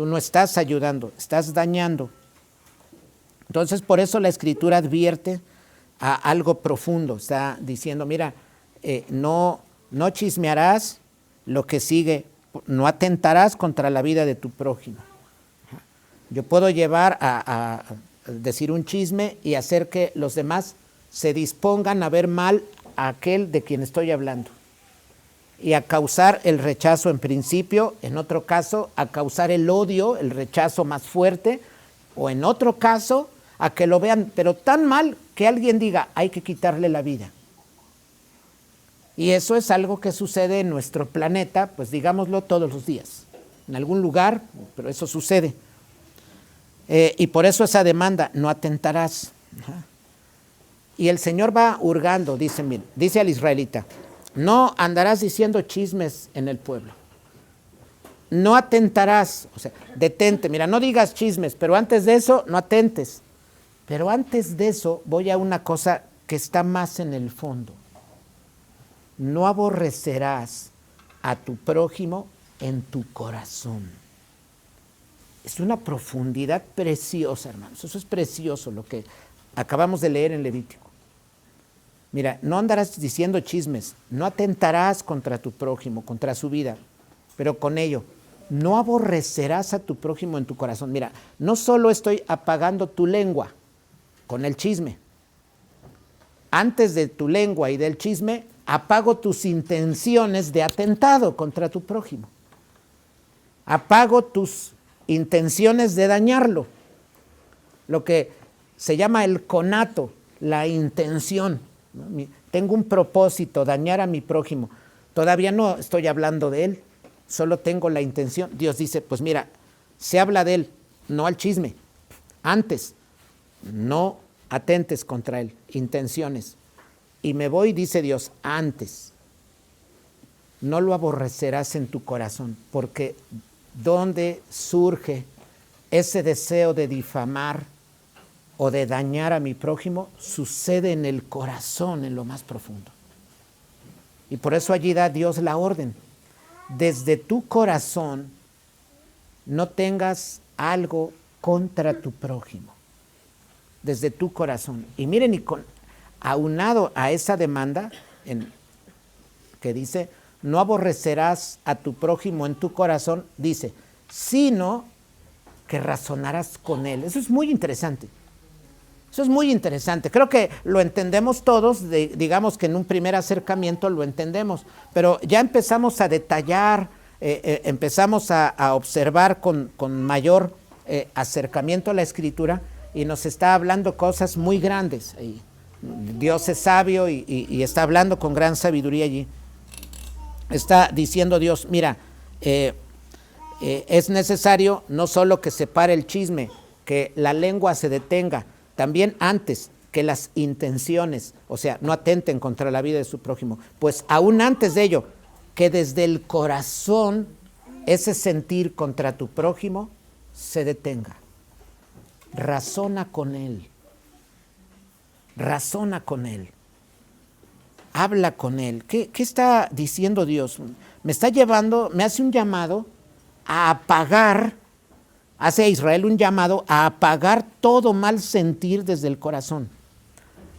Tú no estás ayudando, estás dañando. Entonces, por eso la Escritura advierte a algo profundo. Está diciendo, mira, no chismearás, lo que sigue, no atentarás contra la vida de tu prójimo. Yo puedo llevar a decir un chisme y hacer que los demás se dispongan a ver mal a aquel de quien estoy hablando y a causar el rechazo en principio, en otro caso a causar el odio, el rechazo más fuerte, o en otro caso a que lo vean pero tan mal que alguien diga hay que quitarle la vida. Y eso es algo que sucede en nuestro planeta, pues digámoslo, todos los días, en algún lugar, pero eso sucede. Y por eso esa demanda, no atentarás. Y el Señor va hurgando, dice al israelita, no andarás diciendo chismes en el pueblo. No atentarás, o sea, detente, mira, no digas chismes, pero antes de eso, no atentes. Pero antes de eso, voy a una cosa que está más en el fondo. No aborrecerás a tu prójimo en tu corazón. Es una profundidad preciosa, hermanos. Eso es precioso lo que acabamos de leer en Levítico. Mira, no andarás diciendo chismes, no atentarás contra tu prójimo, contra su vida, pero con ello, no aborrecerás a tu prójimo en tu corazón. Mira, no solo estoy apagando tu lengua con el chisme, antes de tu lengua y del chisme, apago tus intenciones de atentado contra tu prójimo. Apago tus intenciones de dañarlo. Lo que se llama el conato, la intención. ¿No? Tengo un propósito, dañar a mi prójimo. Todavía no estoy hablando de él, solo tengo la intención. Dios dice, pues mira, se habla de él, no al chisme. Antes, no atentes contra él, intenciones. Y me voy, dice Dios, antes. No lo aborrecerás en tu corazón, porque donde surge ese deseo de difamar o de dañar a mi prójimo, sucede en el corazón, en lo más profundo. Y por eso allí da Dios la orden. Desde tu corazón no tengas algo contra tu prójimo. Desde tu corazón. Y miren, aunado a esa demanda que dice, no aborrecerás a tu prójimo en tu corazón, dice, sino que razonarás con él. Eso es muy interesante. Eso es muy interesante. Creo que lo entendemos todos, digamos que en un primer acercamiento lo entendemos, pero ya empezamos a detallar, empezamos a observar con mayor acercamiento a la Escritura y nos está hablando cosas muy grandes. Dios es sabio y está hablando con gran sabiduría allí. Está diciendo Dios, mira, es necesario no solo que se pare el chisme, que la lengua se detenga, también antes que las intenciones, o sea, no atenten contra la vida de su prójimo, pues aún antes de ello, que desde el corazón ese sentir contra tu prójimo se detenga. Razona con él. Razona con él. Habla con él. ¿Qué está diciendo Dios? Me está llevando, me hace un llamado a apagar, hace a Israel un llamado a apagar todo mal sentir desde el corazón.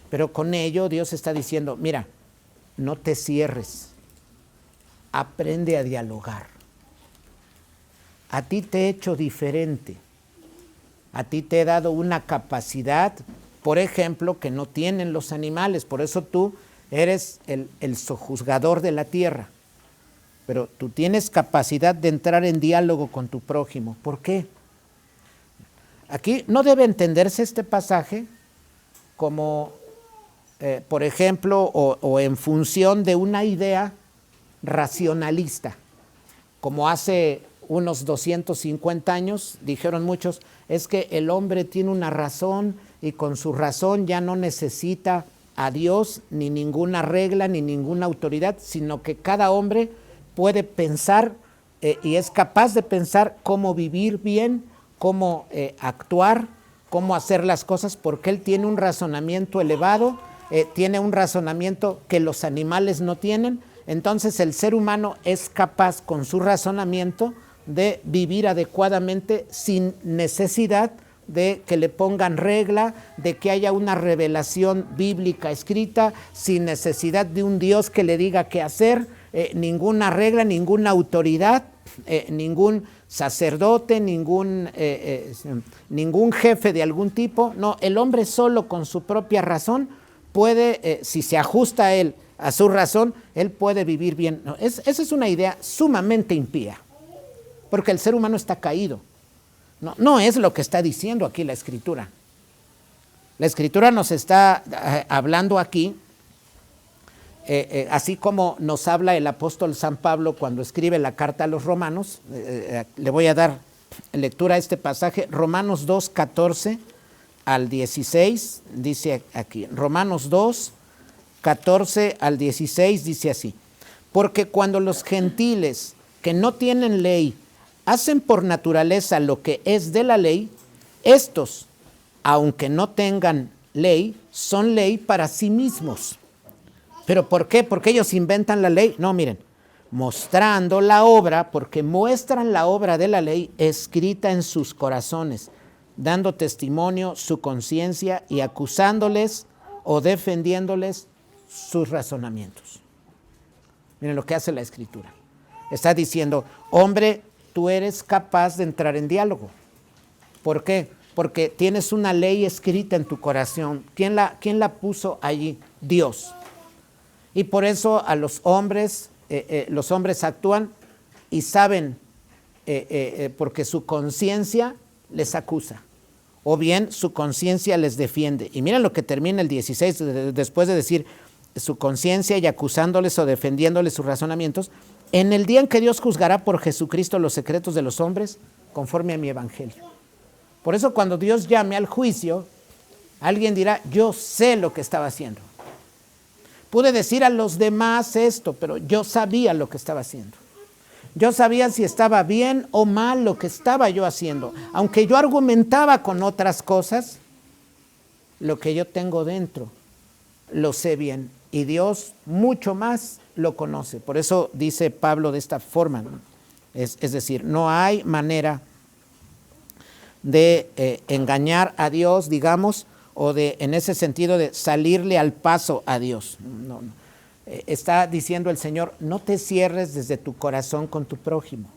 Pero con ello Dios está diciendo, mira, no te cierres, aprende a dialogar. A ti te he hecho diferente, a ti te he dado una capacidad, por ejemplo, que no tienen los animales, por eso tú eres el sojuzgador de la tierra, pero tú tienes capacidad de entrar en diálogo con tu prójimo. ¿Por qué? Aquí no debe entenderse este pasaje como, por ejemplo, o en función de una idea racionalista, como hace unos 250 años dijeron muchos, es que el hombre tiene una razón y con su razón ya no necesita a Dios ni ninguna regla ni ninguna autoridad, sino que cada hombre puede pensar y es capaz de pensar cómo vivir bien, cómo actuar, cómo hacer las cosas, porque él tiene un razonamiento elevado, tiene un razonamiento que los animales no tienen. Entonces el ser humano es capaz con su razonamiento de vivir adecuadamente sin necesidad de que le pongan regla, de que haya una revelación bíblica escrita, sin necesidad de un Dios que le diga qué hacer, ninguna regla, ninguna autoridad, ningún sacerdote, ningún jefe de algún tipo. No, el hombre solo con su propia razón puede, si se ajusta a él, a su razón, él puede vivir bien. No, esa es una idea sumamente impía, porque el ser humano está caído. No es lo que está diciendo aquí la Escritura. La Escritura nos está hablando aquí, así como nos habla el apóstol San Pablo cuando escribe la carta a los romanos. Le voy a dar lectura a este pasaje, Romanos 2, 14 al 16, dice aquí, Romanos 2, 14 al 16 dice así: porque cuando los gentiles que no tienen ley hacen por naturaleza lo que es de la ley, estos, aunque no tengan ley, son ley para sí mismos. ¿Pero por qué? ¿Porque ellos inventan la ley? No, miren, mostrando la obra, porque muestran la obra de la ley escrita en sus corazones, dando testimonio su conciencia y acusándoles o defendiéndoles sus razonamientos. Miren lo que hace la Escritura. Está diciendo, hombre, tú eres capaz de entrar en diálogo. ¿Por qué? Porque tienes una ley escrita en tu corazón. ¿Quién la puso allí? Dios. Y por eso a los hombres actúan y saben, porque su conciencia les acusa, o bien su conciencia les defiende. Y miren lo que termina el 16, después de decir su conciencia y acusándoles o defendiéndoles sus razonamientos, en el día en que Dios juzgará por Jesucristo los secretos de los hombres, conforme a mi evangelio. Por eso cuando Dios llame al juicio, alguien dirá, yo sé lo que estaba haciendo. Pude decir a los demás esto, pero yo sabía lo que estaba haciendo. Yo sabía si estaba bien o mal lo que estaba yo haciendo. Aunque yo argumentaba con otras cosas, lo que yo tengo dentro lo sé bien. Y Dios mucho más lo conoce. Por eso dice Pablo de esta forma, ¿no? Es decir, no hay manera de engañar a Dios, digamos, o de, en ese sentido, de salirle al paso a Dios. No. Está diciendo el Señor, no te cierres desde tu corazón con tu prójimo.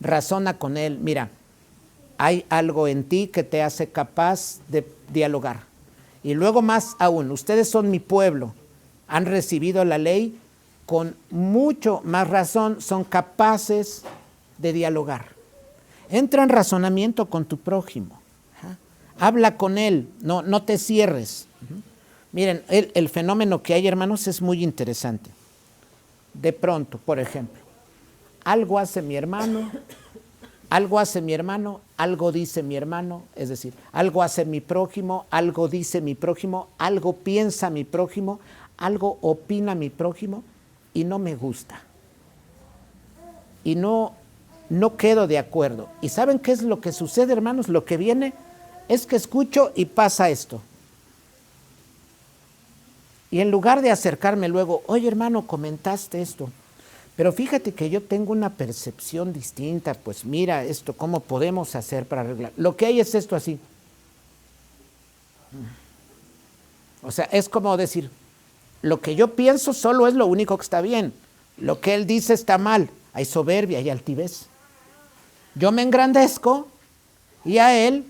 Razona con él. Mira, hay algo en ti que te hace capaz de dialogar. Y luego más aún, ustedes son mi pueblo, han recibido la ley, con mucho más razón son capaces de dialogar. Entra en razonamiento con tu prójimo. Habla con él, no te cierres. Miren, el fenómeno que hay, hermanos, es muy interesante. De pronto, por ejemplo, algo hace mi hermano, algo dice mi hermano, es decir, algo hace mi prójimo, algo dice mi prójimo, algo piensa mi prójimo, algo opina mi prójimo y no me gusta. Y no quedo de acuerdo. ¿Y saben qué es lo que sucede, hermanos? Lo que viene es que escucho y pasa esto. Y en lugar de acercarme luego, oye hermano, comentaste esto, pero fíjate que yo tengo una percepción distinta, pues mira esto, ¿cómo podemos hacer para arreglar? Lo que hay es esto así. O sea, es como decir, lo que yo pienso solo es lo único que está bien, lo que él dice está mal, hay soberbia, hay altivez. Yo me engrandezco y a él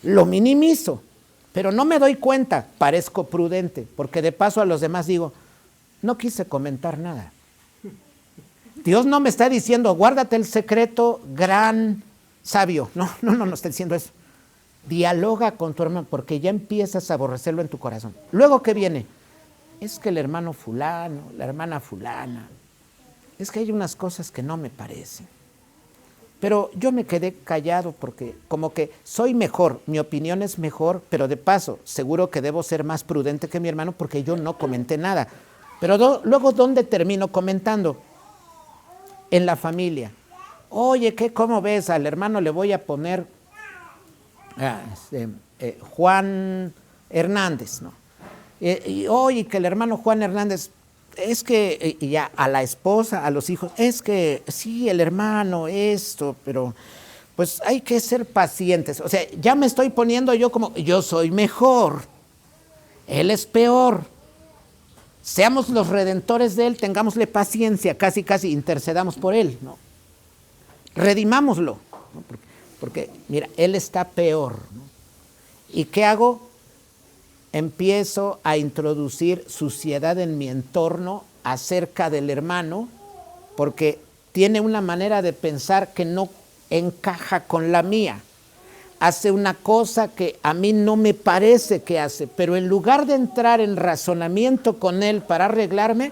lo minimizo. Pero no me doy cuenta, parezco prudente, porque de paso a los demás digo, no quise comentar nada. Dios no me está diciendo, guárdate el secreto, gran sabio. No está diciendo eso. Dialoga con tu hermano, porque ya empiezas a aborrecerlo en tu corazón. Luego, ¿qué viene? Es que el hermano fulano, la hermana fulana, es que hay unas cosas que no me parecen. Pero yo me quedé callado porque como que soy mejor, mi opinión es mejor, pero de paso, seguro que debo ser más prudente que mi hermano porque yo no comenté nada. Pero luego, ¿dónde termino comentando? En la familia. Oye, ¿cómo ves? Al hermano le voy a poner Juan Hernández, ¿no? Y oye, que el hermano Juan Hernández, es que, y ya a la esposa, a los hijos, es que sí, el hermano, esto, pero pues hay que ser pacientes. O sea, ya me estoy poniendo yo como, yo soy mejor, él es peor. Seamos los redentores de él, tengámosle paciencia, casi intercedamos por él, ¿no? Redimámoslo, ¿no? Porque, mira, él está peor, ¿no? ¿Y qué hago? Empiezo a introducir suciedad en mi entorno acerca del hermano, porque tiene una manera de pensar que no encaja con la mía. Hace una cosa que a mí no me parece que hace, pero en lugar de entrar en razonamiento con él para arreglarme,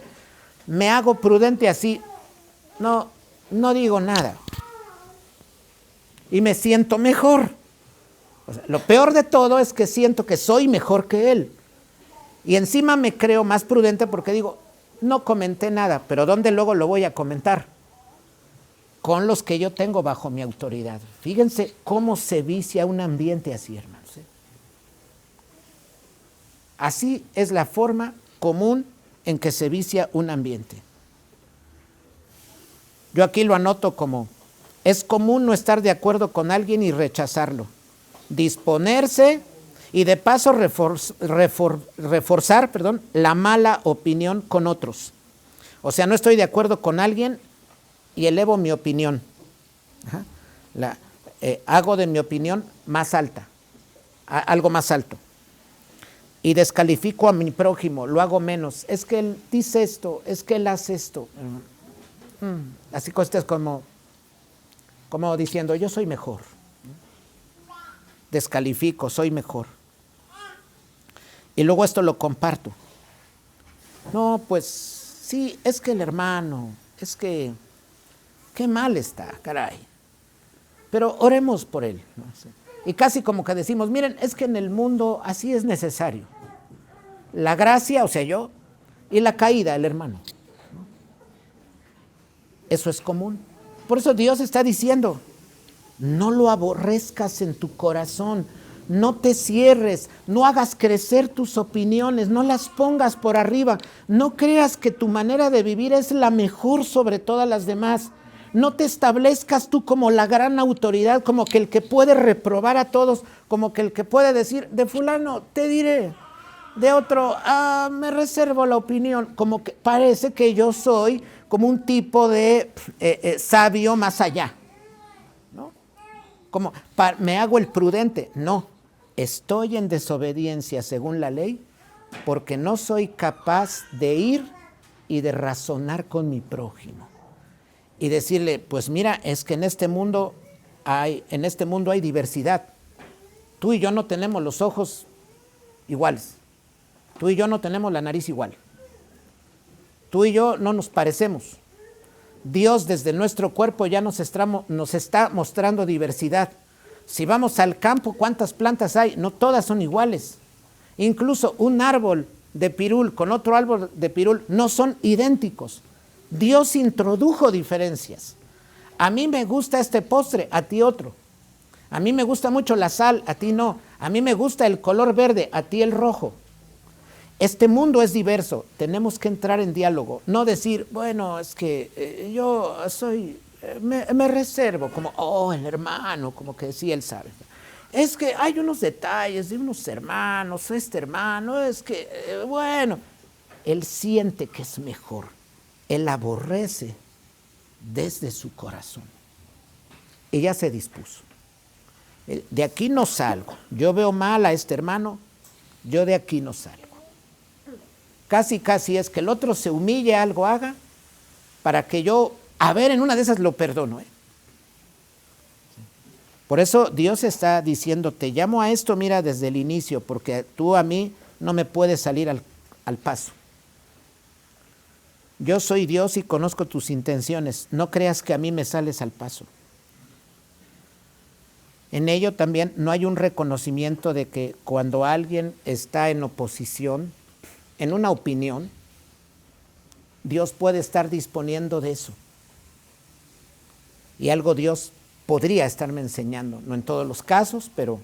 me hago prudente así, no digo nada. Y me siento mejor. O sea, lo peor de todo es que siento que soy mejor que él. Y encima me creo más prudente porque digo, no comenté nada, pero ¿dónde luego lo voy a comentar? Con los que yo tengo bajo mi autoridad. Fíjense cómo se vicia un ambiente así, hermanos. Así es la forma común en que se vicia un ambiente. Yo aquí lo anoto como, es común no estar de acuerdo con alguien y rechazarlo. Disponerse y de paso reforzar la mala opinión con otros. O sea, no estoy de acuerdo con alguien y elevo mi opinión. Hago de mi opinión más alta, algo más alto. Y descalifico a mi prójimo, lo hago menos. Es que él dice esto, es que él hace esto. Así cosas como diciendo, yo soy mejor. Descalifico, soy mejor. Y luego esto lo comparto. No, pues sí, es que el hermano, es que qué mal está, caray. Pero oremos por él. ¿No? Y casi como que decimos, miren, es que en el mundo así es necesario. La gracia, o sea, yo, y la caída, el hermano. ¿No? Eso es común. Por eso Dios está diciendo, no lo aborrezcas en tu corazón, no te cierres, no hagas crecer tus opiniones, no las pongas por arriba, no creas que tu manera de vivir es la mejor sobre todas las demás. No te establezcas tú como la gran autoridad, como que el que puede reprobar a todos, como que el que puede decir, de fulano te diré, de otro me reservo la opinión, como que parece que yo soy como un tipo de sabio más allá. Como me hago el prudente. No, estoy en desobediencia según la ley porque no soy capaz de ir y de razonar con mi prójimo y decirle, pues mira, es que en este mundo hay diversidad. Tú y yo no tenemos los ojos iguales. Tú y yo no tenemos la nariz igual. Tú y yo no nos parecemos. Dios desde nuestro cuerpo ya nos está mostrando diversidad. Si vamos al campo, ¿cuántas plantas hay? No todas son iguales. Incluso un árbol de pirul con otro árbol de pirul no son idénticos. Dios introdujo diferencias. A mí me gusta este postre, a ti otro. A mí me gusta mucho la sal, a ti no. A mí me gusta el color verde, a ti el rojo. Este mundo es diverso, tenemos que entrar en diálogo, no decir, bueno, es que yo soy, me reservo, como, el hermano, como que sí, él sabe. Es que hay unos detalles de unos hermanos, este hermano, es que, bueno, él siente que es mejor, él aborrece desde su corazón. Y ya se dispuso. De aquí no salgo, yo veo mal a este hermano, yo de aquí no salgo. Casi es que el otro se humille, algo haga, para que yo, en una de esas lo perdono. Por eso Dios está diciendo, te llamo a esto, mira, desde el inicio, porque tú a mí no me puedes salir al paso. Yo soy Dios y conozco tus intenciones, no creas que a mí me sales al paso. En ello también no hay un reconocimiento de que cuando alguien está en oposición, en una opinión, Dios puede estar disponiendo de eso. Y algo Dios podría estarme enseñando, no en todos los casos, pero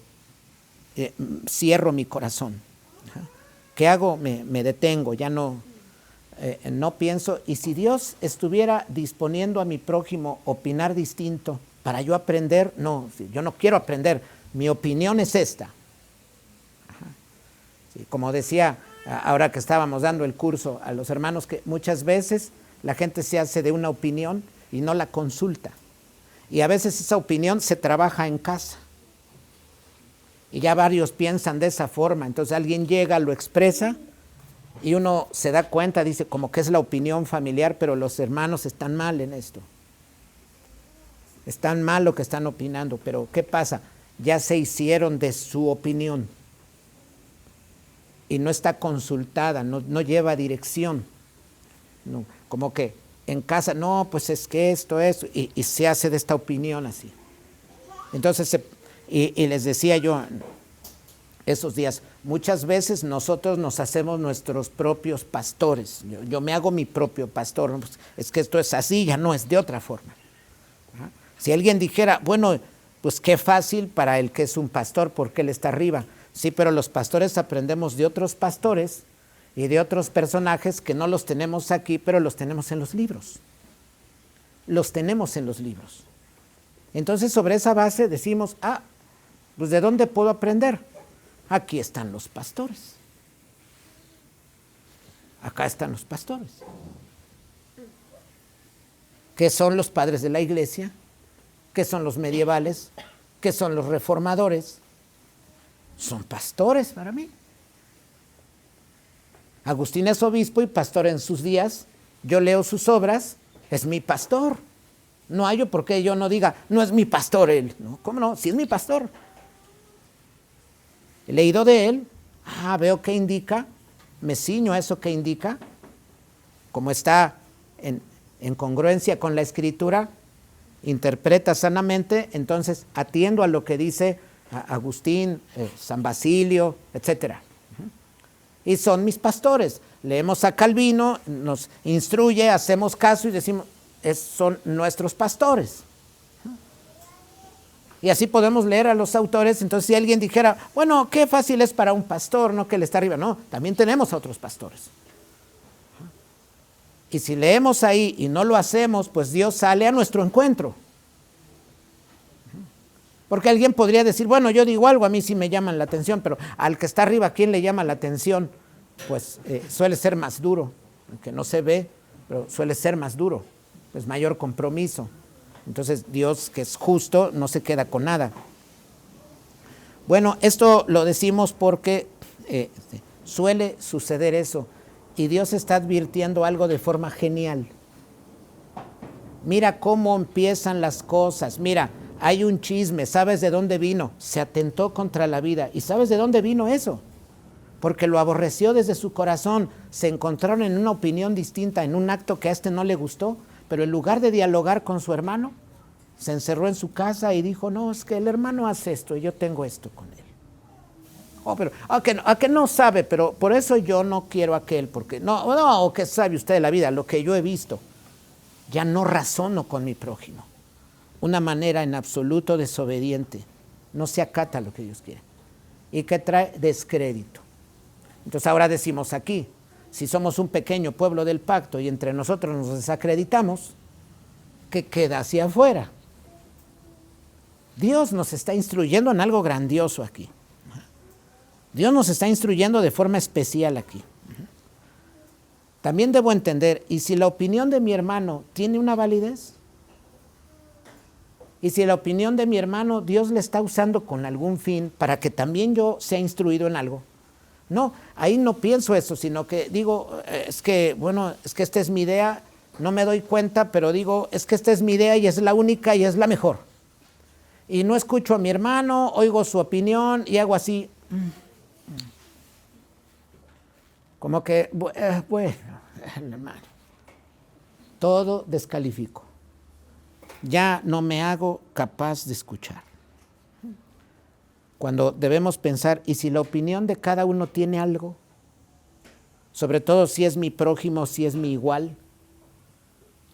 cierro mi corazón. ¿Qué hago? Me detengo, ya no. no pienso, y si Dios estuviera disponiendo a mi prójimo opinar distinto para yo aprender, no, yo no quiero aprender, mi opinión es esta. Ajá. Sí, como decía ahora que estábamos dando el curso a los hermanos, que muchas veces la gente se hace de una opinión y no la consulta. Y a veces esa opinión se trabaja en casa. Y ya varios piensan de esa forma. Entonces alguien llega, lo expresa y uno se da cuenta, dice como que es la opinión familiar, pero los hermanos están mal en esto. Están mal lo que están opinando, pero ¿qué pasa? Ya se hicieron de su opinión y no está consultada, no lleva dirección. No, como que en casa, no, pues es que esto, y se hace de esta opinión así. Entonces, y les decía yo esos días, muchas veces nosotros nos hacemos nuestros propios pastores. Yo me hago mi propio pastor, pues es que esto es así, ya no es de otra forma. ¿Ah? Si alguien dijera, bueno, pues qué fácil para el que es un pastor, porque él está arriba. Sí, pero los pastores aprendemos de otros pastores y de otros personajes que no los tenemos aquí, pero los tenemos en los libros. Los tenemos en los libros. Entonces, sobre esa base decimos, pues ¿de dónde puedo aprender? Aquí están los pastores. Acá están los pastores. ¿Qué son los padres de la iglesia? ¿Qué son los medievales? ¿Qué son los reformadores? Son pastores para mí. Agustín es obispo y pastor en sus días. Yo leo sus obras, es mi pastor. No hay por qué yo no diga, no es mi pastor él. No, ¿cómo no? Sí es mi pastor. He leído de él, veo qué indica, me ciño a eso que indica, como está en congruencia con la Escritura, interpreta sanamente, entonces atiendo a lo que dice Agustín, San Basilio, etcétera. Y son mis pastores. Leemos a Calvino, nos instruye, hacemos caso y decimos, son nuestros pastores. Y así podemos leer a los autores. Entonces si alguien dijera, bueno, qué fácil es para un pastor, no que él está arriba. No, también tenemos a otros pastores. Y si leemos ahí y no lo hacemos, pues Dios sale a nuestro encuentro. Porque alguien podría decir, bueno, yo digo algo, a mí sí me llaman la atención, pero al que está arriba, ¿quién le llama la atención? Pues suele ser más duro, aunque no se ve, pero suele ser más duro, pues mayor compromiso. Entonces Dios, que es justo, no se queda con nada. Bueno, esto lo decimos porque suele suceder eso. Y Dios está advirtiendo algo de forma genial. Mira cómo empiezan las cosas. Mira, hay un chisme, ¿sabes de dónde vino? Se atentó contra la vida. ¿Y sabes de dónde vino eso? Porque lo aborreció desde su corazón. Se encontraron en una opinión distinta, en un acto que a este no le gustó. Pero en lugar de dialogar con su hermano, se encerró en su casa y dijo, no, es que el hermano hace esto y yo tengo esto con él. Pero a que no sabe, pero por eso yo no quiero a aquel, porque no, que sabe usted de la vida, lo que yo he visto. Ya no razono con mi prójimo. Una manera en absoluto desobediente. No se acata lo que Dios quiere. Y que trae descrédito. Entonces ahora decimos aquí, si somos un pequeño pueblo del pacto y entre nosotros nos desacreditamos, ¿qué queda hacia afuera? Dios nos está instruyendo en algo grandioso aquí. Dios nos está instruyendo de forma especial aquí. También debo entender, ¿y si la opinión de mi hermano tiene una validez? ¿Y si la opinión de mi hermano Dios le está usando con algún fin para que también yo sea instruido en algo? No, ahí no pienso eso, sino que digo, es que esta es mi idea, no me doy cuenta, pero digo, es que esta es mi idea y es la única y es la mejor. Y no escucho a mi hermano, oigo su opinión y hago así. Como que, bueno, hermano, todo descalifico. Ya no me hago capaz de escuchar. Cuando debemos pensar, ¿y si la opinión de cada uno tiene algo? Sobre todo si es mi prójimo, si es mi igual.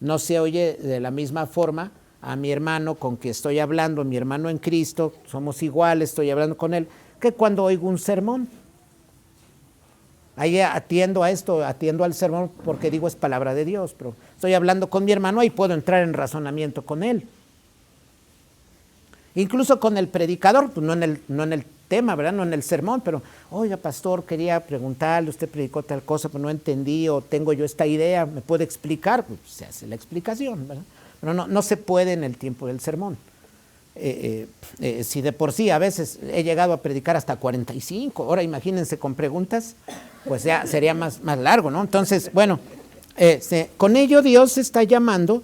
No se oye de la misma forma a mi hermano con quien estoy hablando, mi hermano en Cristo, somos iguales, estoy hablando con él, que cuando oigo un sermón. Ahí atiendo a esto, atiendo al sermón porque digo es palabra de Dios, pero estoy hablando con mi hermano y puedo entrar en razonamiento con él. Incluso con el predicador, pues no en el tema, ¿verdad? No en el sermón, pero, oiga, pastor, quería preguntarle, usted predicó tal cosa, pero no entendí, o tengo yo esta idea, ¿me puede explicar? Pues se hace la explicación, ¿verdad? Pero no se puede en el tiempo del sermón. Si de por sí a veces he llegado a predicar hasta 45, ahora imagínense con preguntas, pues ya sería más largo, ¿no? Entonces, bueno, con ello Dios está llamando.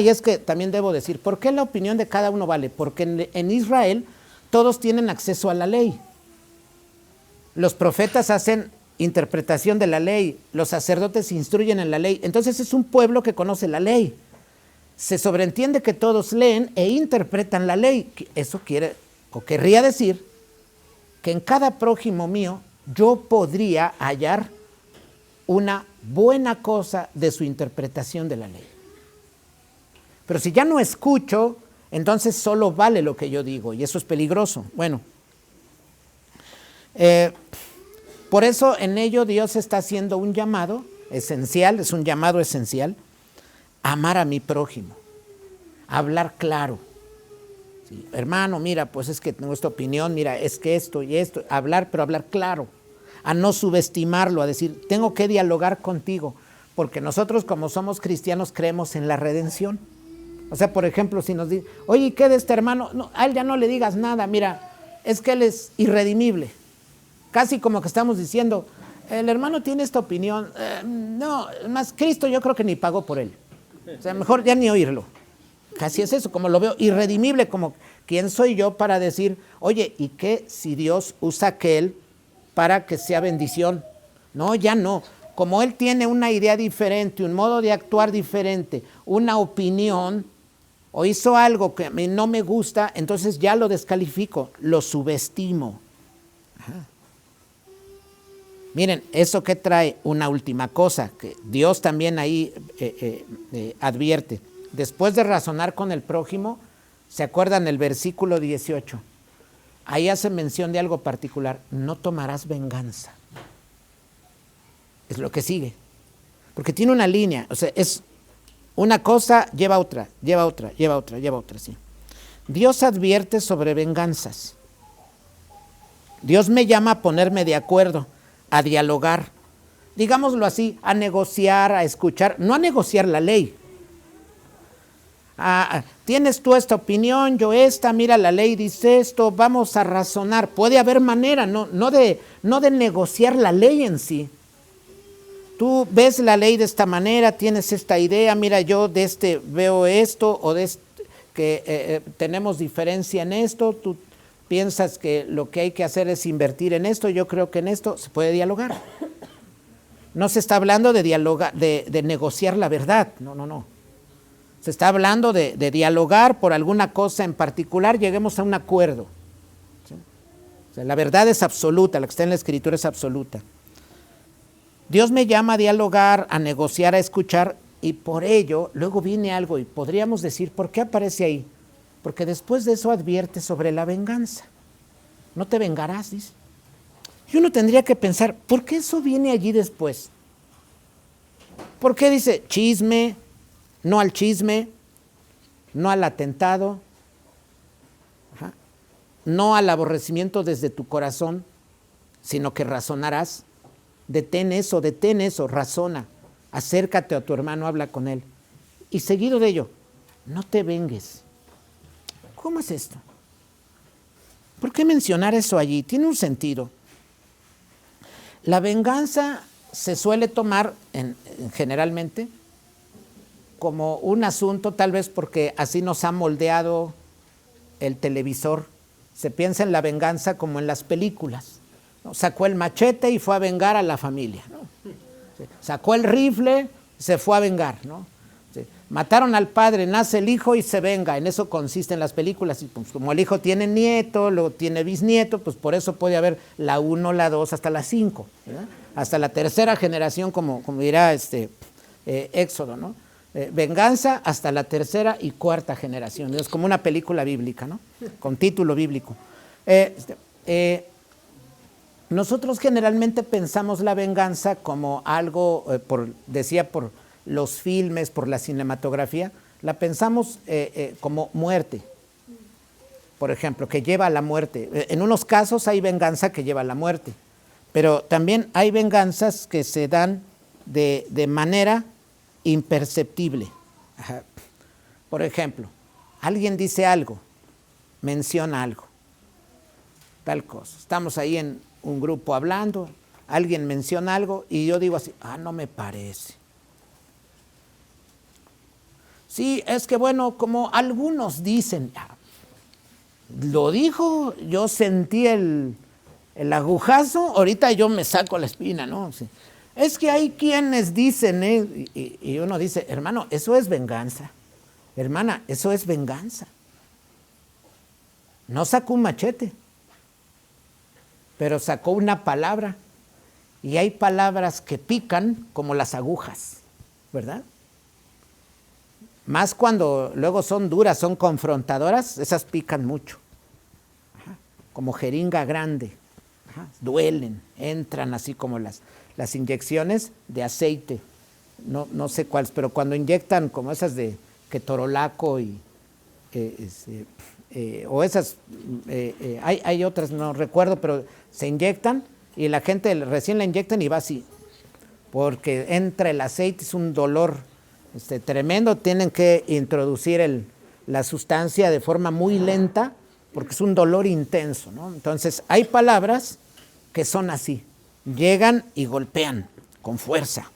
Y es que también debo decir, ¿por qué la opinión de cada uno vale? Porque en Israel todos tienen acceso a la ley. Los profetas hacen interpretación de la ley, los sacerdotes instruyen en la ley, entonces es un pueblo que conoce la ley. Se sobreentiende que todos leen e interpretan la ley. Eso quiere o querría decir que en cada prójimo mío yo podría hallar una buena cosa de su interpretación de la ley. Pero si ya no escucho, entonces solo vale lo que yo digo y eso es peligroso. Bueno, por eso en ello Dios está haciendo un llamado esencial, es un llamado esencial, amar a mi prójimo, hablar claro. Sí, hermano, mira, pues es que tengo esta opinión, mira, es que esto y esto, hablar, pero hablar claro, a no subestimarlo, a decir, tengo que dialogar contigo, porque nosotros como somos cristianos creemos en la redención. O sea, por ejemplo, si nos dice, oye, ¿qué de este hermano? No, a él ya no le digas nada, mira, es que él es irredimible. Casi como que estamos diciendo, el hermano tiene esta opinión, no, más Cristo yo creo que ni pagó por él. O sea, mejor ya ni oírlo. Casi es eso, como lo veo, irredimible, como quién soy yo para decir, oye, ¿y qué si Dios usa aquel para que sea bendición? No, ya no. Como él tiene una idea diferente, un modo de actuar diferente, una opinión, o hizo algo que a mí no me gusta, entonces ya lo descalifico, lo subestimo. Ajá. Miren, eso que trae una última cosa, que Dios también ahí advierte. Después de razonar con el prójimo, ¿se acuerdan el versículo 18? Ahí hace mención de algo particular, no tomarás venganza. Es lo que sigue, porque tiene una línea, o sea, es una cosa lleva a otra, lleva a otra, lleva a otra, lleva a otra, sí. Dios advierte sobre venganzas. Dios me llama a ponerme de acuerdo, a dialogar, digámoslo así, a negociar, a escuchar, no a negociar la ley. Tienes tú esta opinión, yo esta, mira la ley dice esto, vamos a razonar. Puede haber manera, no de negociar la ley en sí. Tú ves la ley de esta manera, tienes esta idea, mira yo de este veo esto, o de este, que tenemos diferencia en esto, tú piensas que lo que hay que hacer es invertir en esto, yo creo que en esto se puede dialogar. No se está hablando de dialogar, de negociar la verdad, no. Se está hablando de dialogar por alguna cosa en particular, lleguemos a un acuerdo. ¿Sí? O sea, la verdad es absoluta, la que está en la Escritura es absoluta. Dios me llama a dialogar, a negociar, a escuchar, y por ello luego viene algo, y podríamos decir, ¿por qué aparece ahí? Porque después de eso advierte sobre la venganza. No te vengarás, dice. Y uno tendría que pensar, ¿por qué eso viene allí después? ¿Por qué dice chisme, no al chisme, no al atentado, no al aborrecimiento desde tu corazón, sino que razonarás? Detén eso, razona, acércate a tu hermano, habla con él. Y seguido de ello, no te vengues. ¿Cómo es esto? ¿Por qué mencionar eso allí? Tiene un sentido. La venganza se suele tomar generalmente como un asunto, tal vez porque así nos ha moldeado el televisor. Se piensa en la venganza como en las películas. Sacó el machete y fue a vengar a la familia, ¿no? Sacó el rifle, se fue a vengar, ¿no? Mataron al padre, nace el hijo y se venga. En eso consisten las películas. Y pues, como el hijo tiene nieto, luego tiene bisnieto, pues por eso puede haber la 1, la 2, hasta la 5, ¿verdad? Hasta la tercera generación, como dirá Éxodo, ¿no? Venganza hasta la tercera y cuarta generación. Es como una película bíblica, ¿no? Con título bíblico. nosotros generalmente pensamos la venganza como algo, por los filmes, por la cinematografía, la pensamos como muerte, por ejemplo, que lleva a la muerte. En unos casos hay venganza que lleva a la muerte, pero también hay venganzas que se dan de manera imperceptible. Ajá. Por ejemplo, alguien dice algo, menciona algo, tal cosa. Estamos ahí en un grupo hablando, alguien menciona algo y yo digo así, no me parece. Sí, es que bueno, como algunos dicen, lo dijo, yo sentí el agujazo, ahorita yo me saco la espina, ¿no? Sí. Es que hay quienes dicen, y uno dice, hermano, eso es venganza. Hermana, eso es venganza. No sacó un machete, pero sacó una palabra. Y hay palabras que pican como las agujas, ¿verdad? Más cuando luego son duras, son confrontadoras, esas pican mucho. Ajá. Como jeringa grande. Ajá. Duelen, entran así como las inyecciones de aceite. No sé cuáles, pero cuando inyectan como esas de ketorolaco y o esas, hay otras, no recuerdo, pero se inyectan y la gente recién la inyectan y va así, porque entra el aceite, es un dolor tremendo, tienen que introducir la sustancia de forma muy lenta, porque es un dolor intenso, ¿no? Entonces, hay palabras que son así, llegan y golpean con fuerza.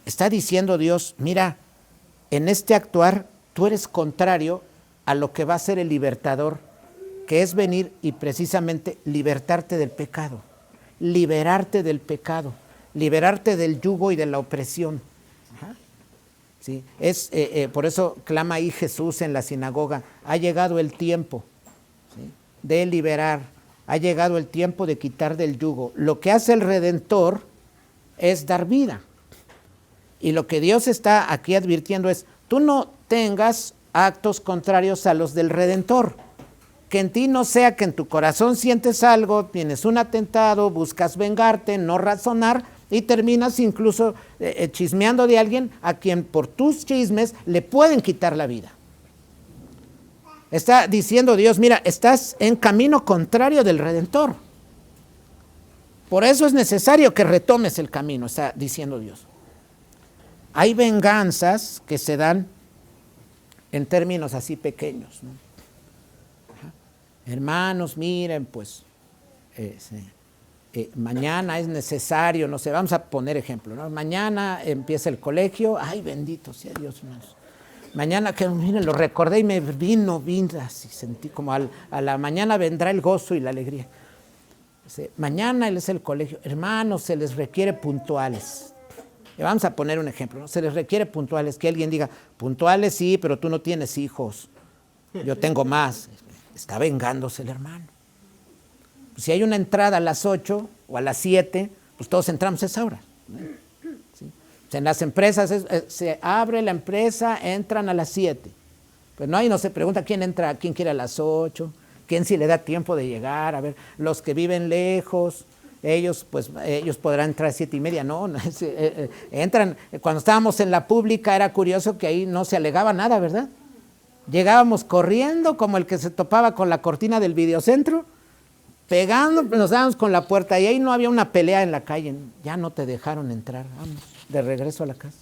Está diciendo Dios, mira, en este actuar tú eres contrario a lo que va a ser el libertador, que es venir y precisamente libertarte del pecado, liberarte del pecado, liberarte del yugo y de la opresión. Ajá. ¿Sí? Por eso clama ahí Jesús en la sinagoga, ha llegado el tiempo, ¿sí?, de liberar, ha llegado el tiempo de quitar del yugo. Lo que hace el Redentor es dar vida. Y lo que Dios está aquí advirtiendo es, tú no tengas actos contrarios a los del Redentor. Que en ti no sea que en tu corazón sientes algo, tienes un atentado, buscas vengarte, no razonar y terminas incluso chismeando de alguien a quien por tus chismes le pueden quitar la vida. Está diciendo Dios, mira, estás en camino contrario del Redentor. Por eso es necesario que retomes el camino, está diciendo Dios. Hay venganzas que se dan en términos así pequeños, ¿no? Hermanos, miren, pues, mañana es necesario, no sé, vamos a poner ejemplo, ¿no? Mañana empieza el colegio, ay, bendito sea Dios, hermanos. Mañana, que miren, lo recordé y me vino así, sentí como a la mañana vendrá el gozo y la alegría. Mañana es el colegio, hermanos, se les requiere puntuales. Y vamos a poner un ejemplo, ¿no? Se les requiere puntuales, que alguien diga, puntuales sí, pero tú no tienes hijos, yo tengo más. Está vengándose el hermano. Pues si hay una entrada a las 8 o a las 7, pues todos entramos a esa hora, ¿no? ¿Sí? Pues en las empresas se abre la empresa, entran a las 7. Pues no, ahí no se pregunta quién entra, quién quiere a las 8, quién sí le da tiempo de llegar, a ver, los que viven lejos, ellos podrán entrar a 7:30, no, entran. Cuando estábamos en la pública era curioso que ahí no se alegaba nada, ¿verdad? Llegábamos corriendo como el que se topaba con la cortina del videocentro, pegando, nos dábamos con la puerta y ahí no había una pelea en la calle, ya no te dejaron entrar, vamos, de regreso a la casa.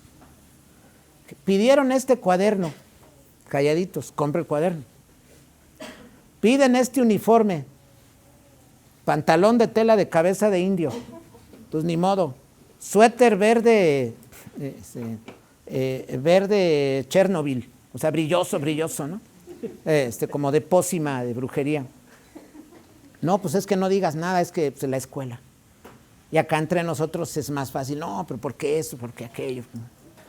Pidieron este cuaderno, calladitos, compra el cuaderno. Piden este uniforme, pantalón de tela de cabeza de indio, pues ni modo, suéter verde, verde Chernobyl, o sea, brilloso, ¿no? Como de pócima, de brujería. No, pues es que no digas nada, es que la escuela. Y acá entre nosotros es más fácil, no, pero ¿por qué eso? ¿Por qué aquello?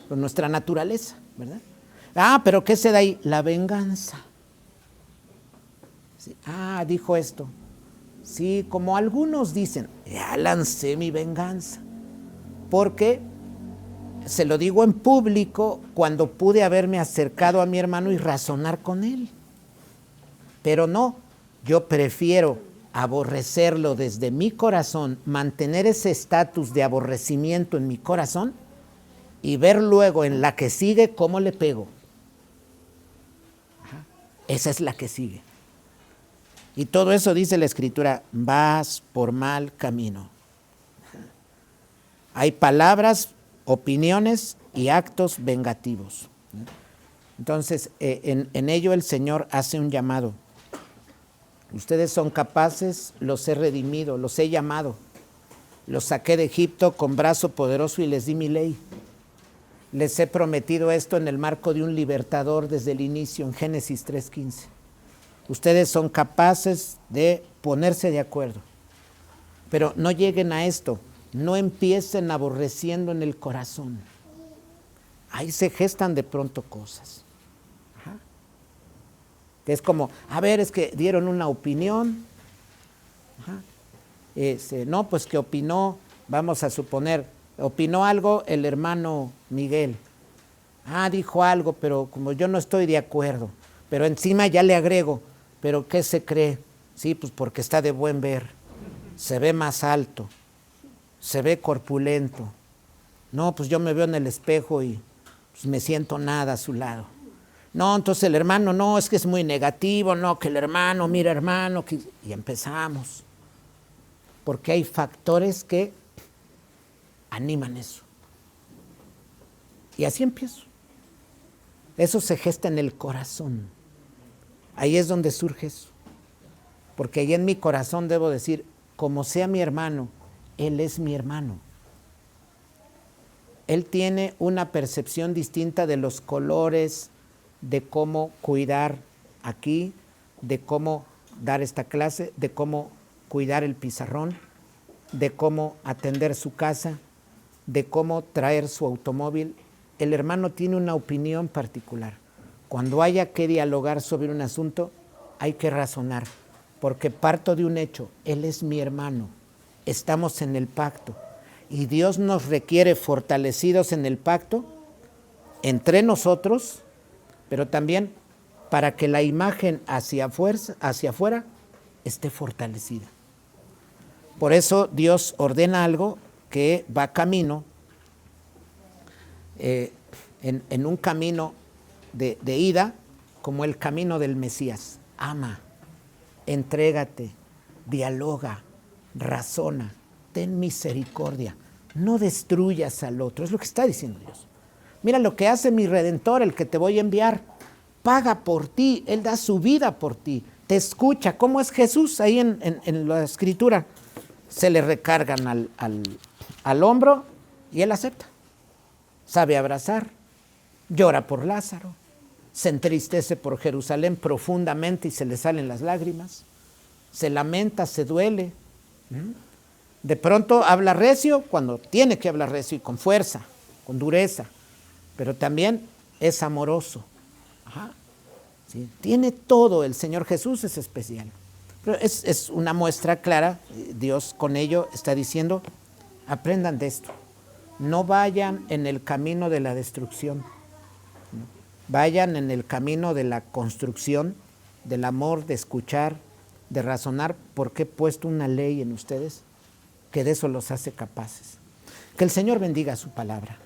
Pues nuestra naturaleza, ¿verdad? Pero ¿qué se da ahí? La venganza. Sí. Dijo esto. Sí, como algunos dicen, ya lancé mi venganza. Porque se lo digo en público cuando pude haberme acercado a mi hermano y razonar con él. Pero no, yo prefiero aborrecerlo desde mi corazón, mantener ese estatus de aborrecimiento en mi corazón y ver luego en la que sigue cómo le pego. Esa es la que sigue. Y todo eso dice la Escritura, vas por mal camino. Hay palabras, opiniones y actos vengativos. Entonces, en ello el Señor hace un llamado. Ustedes son capaces, los he redimido, los he llamado. Los saqué de Egipto con brazo poderoso y les di mi ley. Les he prometido esto en el marco de un libertador desde el inicio, en Génesis 3:15. Ustedes son capaces de ponerse de acuerdo. Pero no lleguen a esto, no empiecen aborreciendo en el corazón. Ahí se gestan de pronto cosas. Que es como, a ver, es que dieron una opinión. No, pues que opinó, vamos a suponer, opinó algo el hermano Miguel. Dijo algo, pero como yo no estoy de acuerdo. Pero encima ya le agrego, ¿pero qué se cree? Sí, pues porque está de buen ver. Se ve más alto, se ve corpulento. No, pues yo me veo en el espejo y pues me siento nada a su lado. No, entonces el hermano, no, es que es muy negativo, no, que el hermano, mira hermano, y empezamos. Porque hay factores que animan eso. Y así empiezo. Eso se gesta en el corazón. Ahí es donde surge eso. Porque ahí en mi corazón debo decir, como sea mi hermano, él es mi hermano. Él tiene una percepción distinta de los colores, de cómo cuidar aquí, de cómo dar esta clase, de cómo cuidar el pizarrón, de cómo atender su casa, de cómo traer su automóvil. El hermano tiene una opinión particular. Cuando haya que dialogar sobre un asunto, hay que razonar, porque parto de un hecho, él es mi hermano, estamos en el pacto, y Dios nos requiere fortalecidos en el pacto, entre nosotros, pero también para que la imagen hacia afuera esté fortalecida. Por eso Dios ordena algo que va camino, en un camino de ida, como el camino del Mesías. Ama, entrégate, dialoga, razona, ten misericordia, no destruyas al otro. Es lo que está diciendo Dios. Mira lo que hace mi Redentor, el que te voy a enviar. Paga por ti, Él da su vida por ti, te escucha. ¿Cómo es Jesús? Ahí en la Escritura se le recargan al hombro y Él acepta. Sabe abrazar, llora por Lázaro, se entristece por Jerusalén profundamente y se le salen las lágrimas, se lamenta, se duele. De pronto habla recio cuando tiene que hablar recio y con fuerza, con dureza, pero también es amoroso. ¿Sí? Tiene todo, el Señor Jesús es especial. Pero es una muestra clara, Dios con ello está diciendo, aprendan de esto, no vayan en el camino de la destrucción, vayan en el camino de la construcción, del amor, de escuchar, de razonar, porque he puesto una ley en ustedes que de eso los hace capaces. Que el Señor bendiga su palabra.